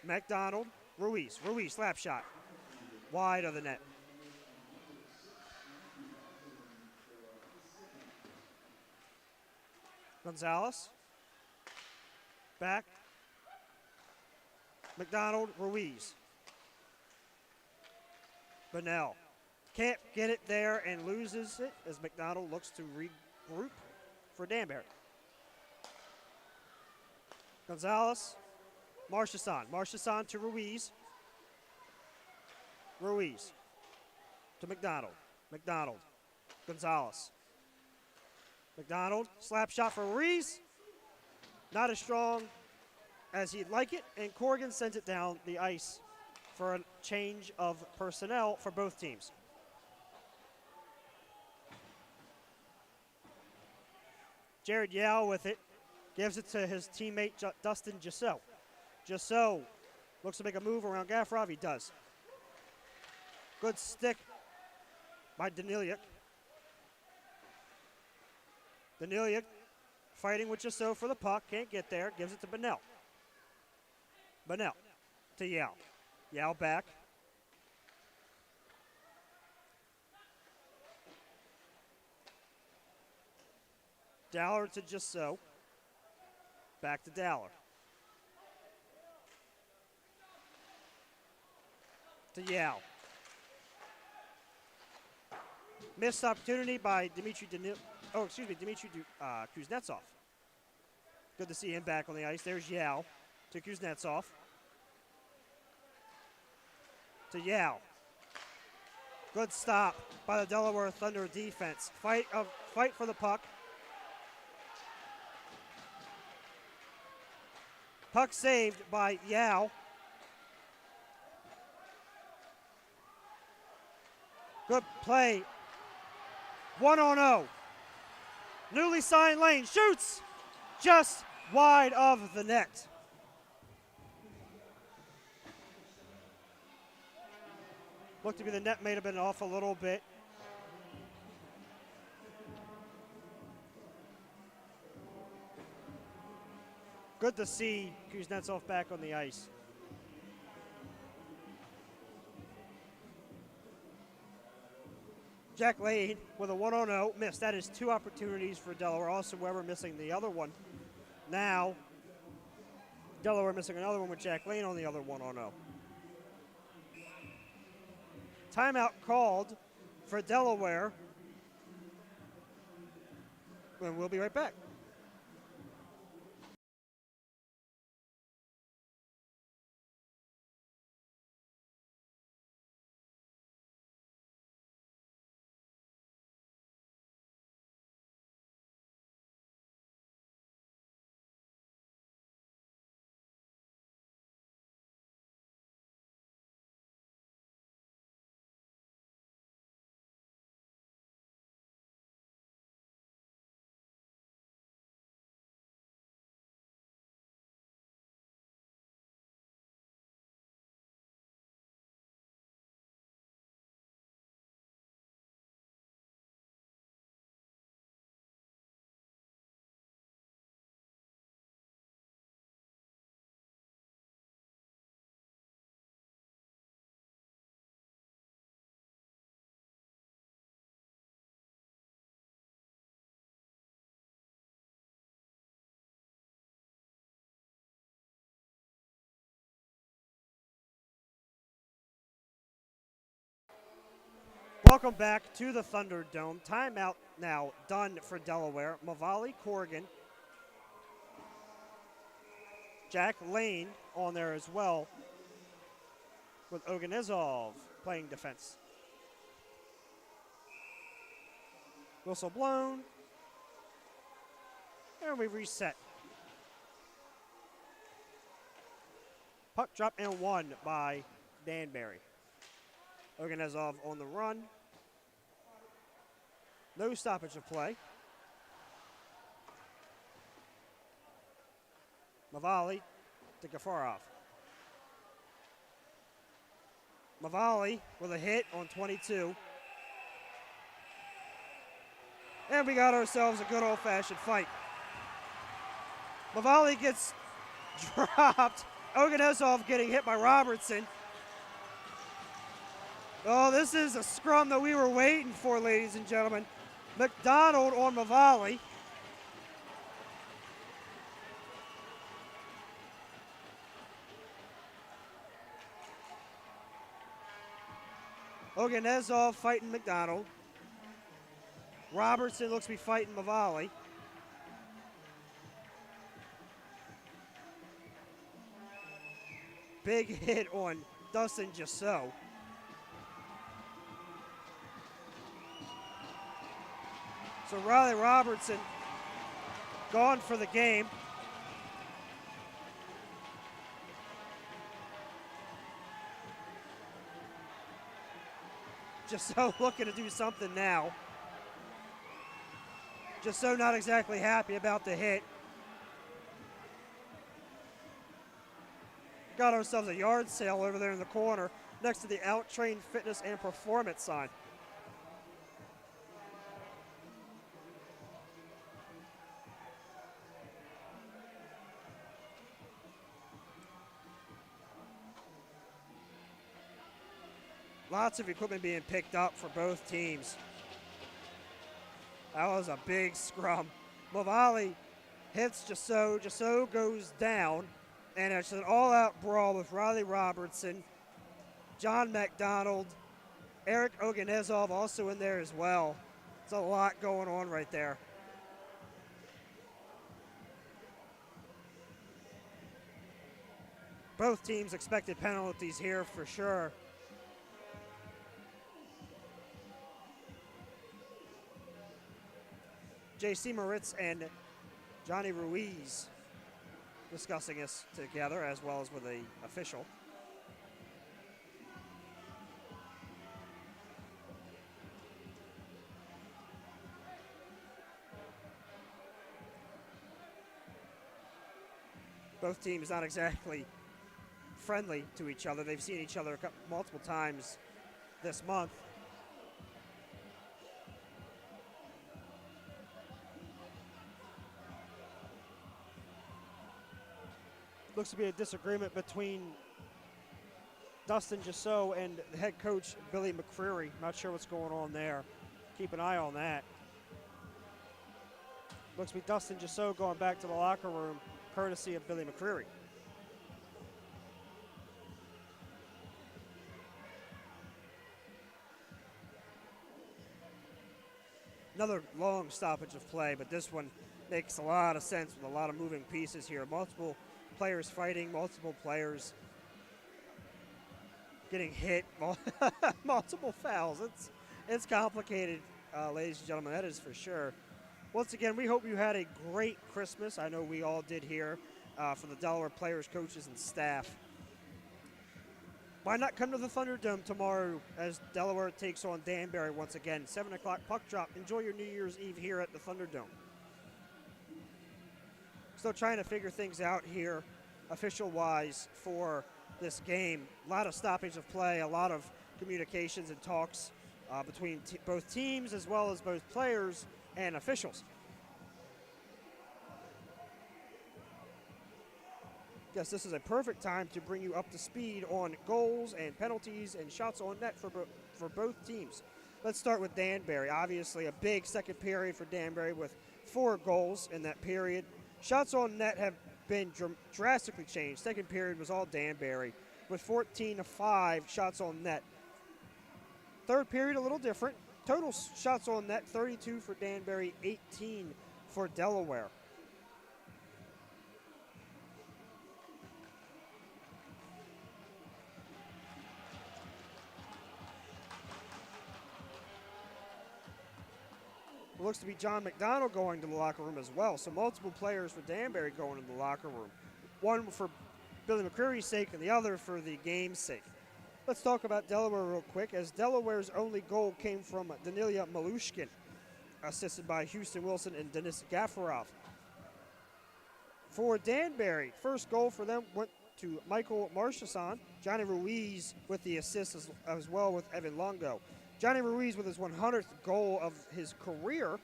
McDonald, Ruiz, slap shot. Wide of the net. Gonzalez. Back. McDonald, Ruiz. Bunnell can't get it there and loses it as McDonald looks to regroup for Danbury. Gonzalez, Marchesson to Ruiz. Ruiz to McDonald. Gonzalez. McDonald, slap shot for Ruiz. Not as strong as he'd like it, and Corrigan sends it down the ice for a change of personnel for both teams. Jared Yao with it, gives it to his teammate Dustin Gisso. Gisso looks to make a move around Gaffarov, he does. Good stick by Daniliuk. Daniliuk fighting with Gisso for the puck, can't get there, gives it to Bunnell. Bunnell to Yao. Yao back. Dowler to Gisso. Back to Dowler. To Yao. Missed opportunity by Dmitry Kuznetsov. Good to see him back on the ice. There's Yao to Kuznetsov. To Yao. Good stop by the Delaware Thunder defense. Fight for the puck. Puck saved by Yao. Good play. 1-0. Newly signed Lane shoots just wide of the net. Looked to be the net may have been off a little bit. Good to see Kuznetsov back on the ice. Jack Lane with a 1-0 miss. That is 2 opportunities for Delaware. Austin Weber missing the other one. Now, Delaware missing another one with Jack Lane on the other 1-0. Timeout called for Delaware. And we'll be right back. Welcome back to the Thunderdome. Timeout now done for Delaware. Mavali, Corrigan, Jack Lane on there as well, with Oganezov playing defense. Whistle blown. And we reset. Puck drop and one by Danbury. Oganezov on the run. No stoppage of play. Mavali to Gafarov. Mavali with a hit on 22. And we got ourselves a good old-fashioned fight. Mavali gets dropped. Oganezov getting hit by Robertson. Oh, this is a scrum that we were waiting for, ladies and gentlemen. McDonald on Mavali. Oganezov fighting McDonald. Robertson looks to be fighting Mavali. Big hit on Dustin Jasso. So Riley Robertson gone for the game. Jasso looking to do something now. Jasso not exactly happy about the hit. Got ourselves a yard sale over there in the corner next to the Out Train Fitness and Performance sign. Lots of equipment being picked up for both teams. That was a big scrum. Mavali hits Jasso. Jasso goes down. And it's an all-out brawl with Riley Robertson, John McDonald, Eric Oganezov also in there as well. It's a lot going on right there. Both teams expected penalties here for sure. J.C. Moritz and Johnny Ruiz discussing this together, as well as with the official. Both teams not exactly friendly to each other. They've seen each other multiple times this month. Looks to be a disagreement between Dustin Jasso and the head coach, Billy McCreary. Not sure what's going on there. Keep an eye on that. Looks to be Dustin Jasso going back to the locker room, courtesy of Billy McCreary. Another long stoppage of play, but this one makes a lot of sense with a lot of moving pieces here. Multiple players fighting, multiple players getting hit, multiple fouls. It's complicated, ladies and gentlemen, that is for sure. Once again, we hope you had a great Christmas. I know we all did here for the Delaware players, coaches, and staff. Why not come to the Thunderdome tomorrow as Delaware takes on Danbury once again? 7 o'clock puck drop. Enjoy your New Year's Eve here at the Thunderdome. Still trying to figure things out here, official-wise, for this game. A lot of stoppage of play, a lot of communications and talks between both teams, as well as both players and officials. Yes, this is a perfect time to bring you up to speed on goals and penalties and shots on net for both teams. Let's start with Danbury. Obviously, a big second period for Danbury with 4 goals in that period. Shots on net have been drastically changed. Second period was all Danbury with 14-5 shots on net. Third period, a little different. Total shots on net, 32 for Danbury, 18 for Delaware. It looks to be John McDonald going to the locker room as well. So multiple players for Danbury going to the locker room. One for Billy McCreary's sake and the other for the game's sake. Let's talk about Delaware real quick, as Delaware's only goal came from Danilia Malushkin, assisted by Houston Wilson and Denis Gafarov. For Danbury, first goal for them went to Michael Marchesson. Johnny Ruiz with the assist as well with Evan Longo. Johnny Ruiz with his 100th goal of his career,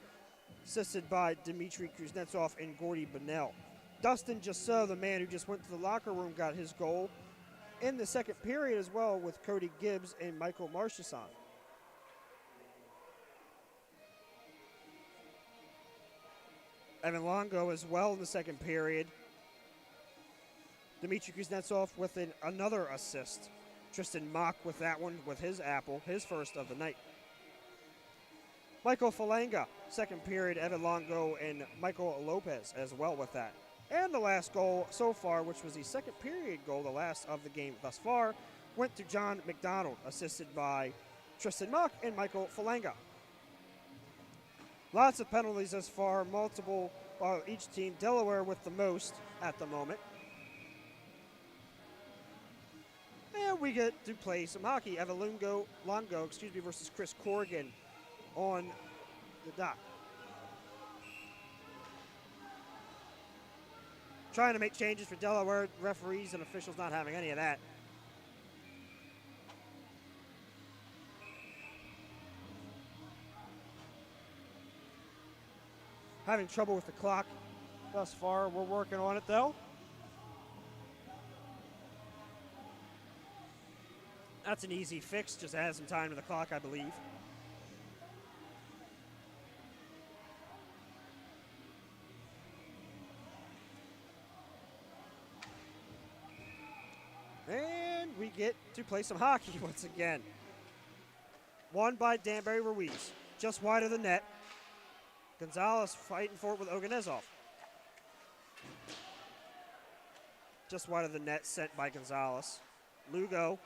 assisted by Dmitry Kuznetsov and Gordy Bunnell. Dustin Jasso, the man who just went to the locker room, got his goal in the second period as well with Cody Gibbs and Michael Marchesson. Evan Longo as well in the second period. Dmitry Kuznetsov with another assist. Tristan Mock with that one with his apple, his first of the night. Michael Falanga, second period, Evan Longo and Michael Lopez as well with that. And the last goal so far, which was the second period goal, the last of the game thus far, went to John McDonald, assisted by Tristan Mock and Michael Falanga. Lots of penalties thus far, multiple, each team. Delaware with the most at the moment. And we get to play some hockey. Evan Longo versus Chris Corrigan on the dock. Trying to make changes for Delaware, referees and officials not having any of that. Having trouble with the clock thus far. We're working on it though. That's an easy fix, just add some time to the clock, I believe. And we get to play some hockey once again. Won by Danbury Ruiz, just wide of the net. Gonzalez fighting for it with Oganezov. Just wide of the net, sent by Gonzalez. Lugo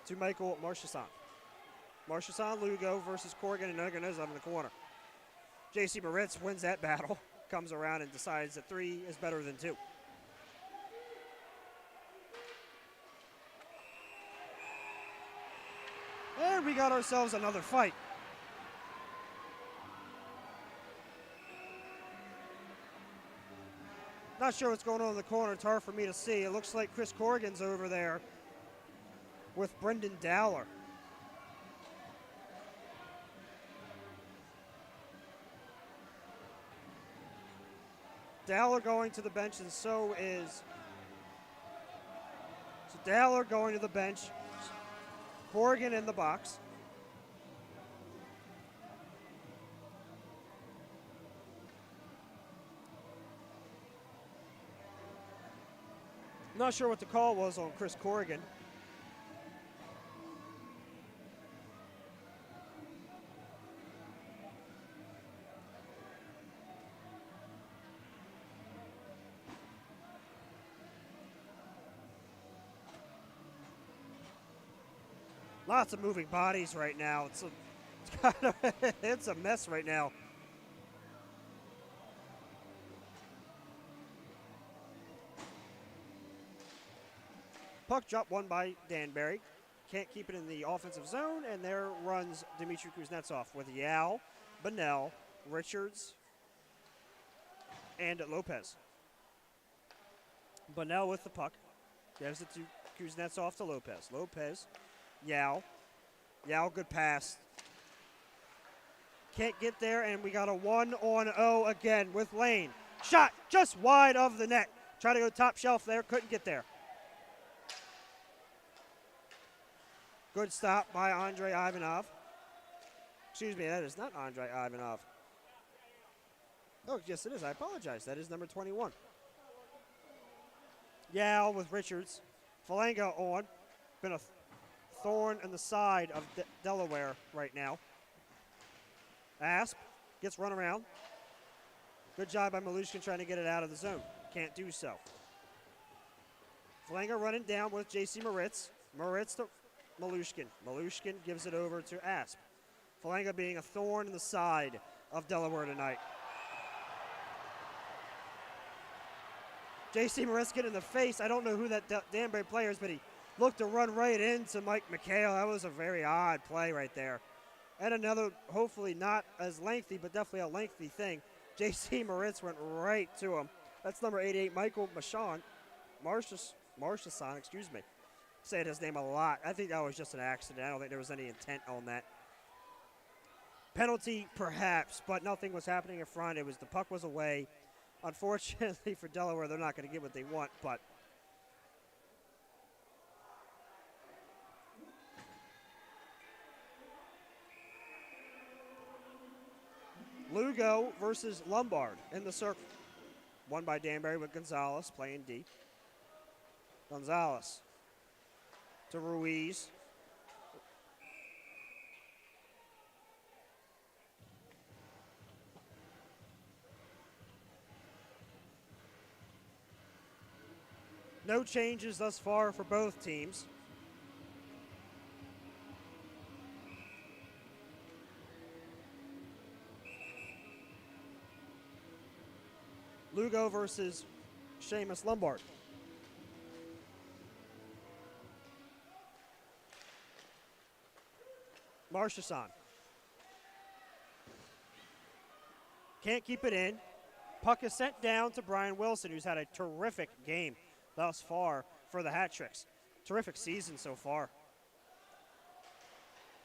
to Michael Marchesson. Marchesson, Lugo versus Corrigan and Oganezov in the corner. J.C. Moritz wins that battle, comes around and decides that 3 is better than 2. And we got ourselves another fight. Not sure what's going on in the corner. It's hard for me to see. It looks like Chris Corrigan's over there with Brendan Dowler. Dowler going to the bench, and so is... So Dowler going to the bench. Corrigan in the box. Not sure what the call was on Chris Corrigan. Lots of moving bodies right now. It's kind of it's a mess right now. Puck drop won by Danbury. Can't keep it in the offensive zone, and there runs Dmitry Kuznetsov with Yao, Bunnell, Richards, and Lopez. Bunnell with the puck. Gives it to Kuznetsov to Lopez. Lopez, Yao. Yao, good pass. Can't get there, and we got a 1-on-0 again with Lane. Shot just wide of the net. Try to go top shelf there, couldn't get there. Good stop by Andrei Ivanov. Excuse me, that is not Andrei Ivanov. Oh, yes, it is. I apologize. That is number 21. Yao with Richards. Falanga on. Been a thorn in the side of Delaware right now. Asp gets run around. Good job by Malushkin trying to get it out of the zone. Can't do so. Flanger running down with J.C. Moritz. Moritz to Malushkin. Malushkin gives it over to Asp. Flanger being a thorn in the side of Delaware tonight. J.C. Moritz getting in the face. I don't know who that Danbury player is, but he looked to run right into Mike McHale. That was a very odd play right there. And another, hopefully not as lengthy, but definitely a lengthy thing. J.C. Moritz went right to him. That's number 88, Michael Marchesson, excuse me. Saying his name a lot. I think that was just an accident. I don't think there was any intent on that. Penalty, perhaps, but nothing was happening in front. It was the puck was away. Unfortunately for Delaware, they're not going to get what they want, but Lugo versus Lombard in the circle. Won by Danbury with Gonzalez playing D. Gonzalez to Ruiz. No changes thus far for both teams. Lugo versus Seamus Lombard. Marchesson. Can't keep it in. Puck is sent down to Brian Wilson, who's had a terrific game thus far for the Hat Tricks. Terrific season so far.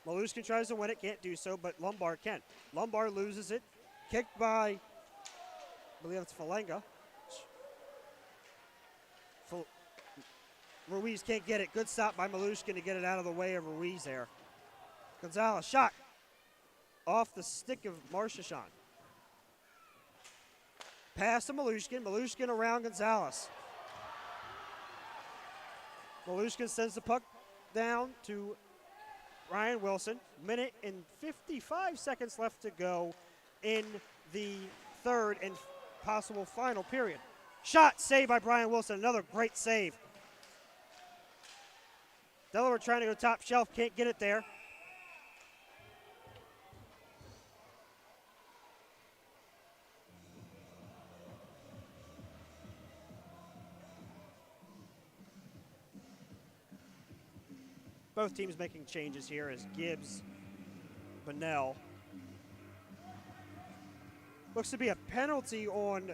Malushkin tries to win it, can't do so, but Lombard can. Lombard loses it. Kicked by, I believe it's Falenga. Ruiz can't get it. Good stop by Malushkin to get it out of the way of Ruiz there. Gonzalez shot off the stick of Marchesson. Pass to Malushkin. Malushkin around Gonzalez. Malushkin sends the puck down to Ryan Wilson. Minute and 55 seconds left to go in the third and possible final period. Shot saved by Brian Wilson. Another great save. Delaware trying to go top shelf. Can't get it there. Both teams making changes here as Gibbs, Bunnell. Looks to be a penalty on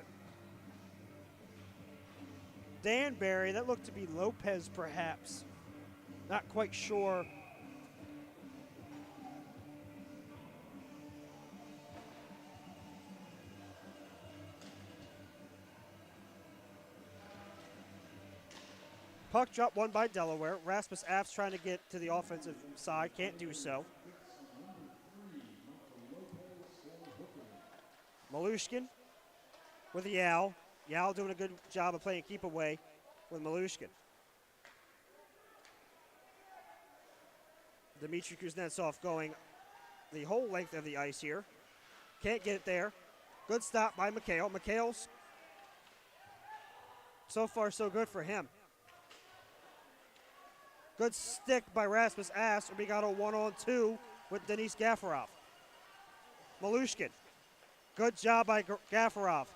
Danbury. That looked to be Lopez, perhaps. Not quite sure. Puck drop won by Delaware. Rasmus Apps trying to get to the offensive side. Can't do so. Malushkin with Yao. Yao doing a good job of playing keep away with Malushkin. Dmitry Kuznetsov going the whole length of the ice here. Can't get it there. Good stop by McHale. McHale's so far so good for him. Good stick by Rasmus Ass. We got a 1-on-2 with Denis Gafarov. Malushkin. Good job by Gafarov.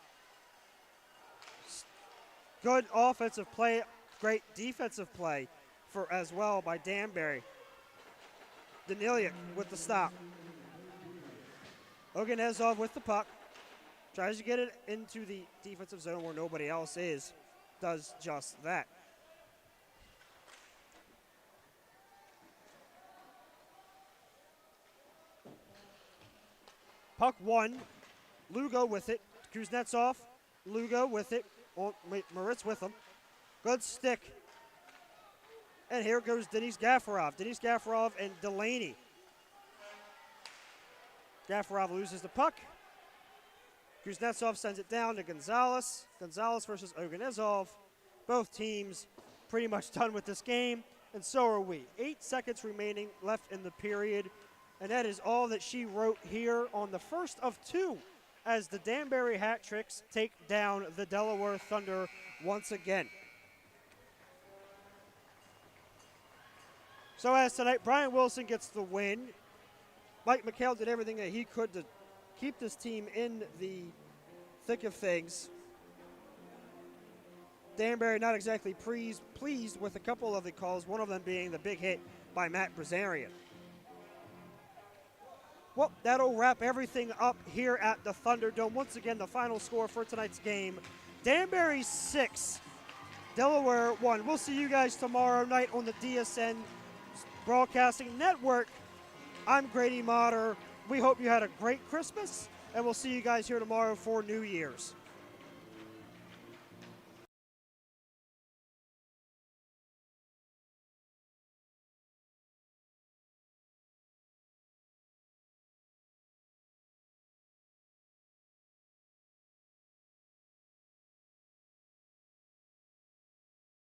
Good offensive play. Great defensive play for as well by Danbury. Daniliuk with the stop. Oganezov with the puck. Tries to get it into the defensive zone where nobody else is. Does just that. Puck won. Lugo with it. Kuznetsov. Lugo with it. Moritz with him. Good stick. And here goes Denis Gafarov. Denis Gafarov and Delaney. Gafarov loses the puck. Kuznetsov sends it down to Gonzalez. Gonzalez versus Oganezov. Both teams pretty much done with this game. And so are we. 8 seconds remaining left in the period. And that is all that she wrote here on the first of 2 as the Danbury Hat Tricks take down the Delaware Thunder once again. So as tonight, Brian Wilson gets the win. Mike McHale did everything that he could to keep this team in the thick of things. Danbury not exactly pleased with a couple of the calls, one of them being the big hit by Matt Brazarian. Well, that'll wrap everything up here at the Thunderdome. Once again, the final score for tonight's game, Danbury 6, Delaware 1. We'll see you guys tomorrow night on the DSN Broadcasting Network. I'm Grady Motter. We hope you had a great Christmas, and we'll see you guys here tomorrow for New Year's.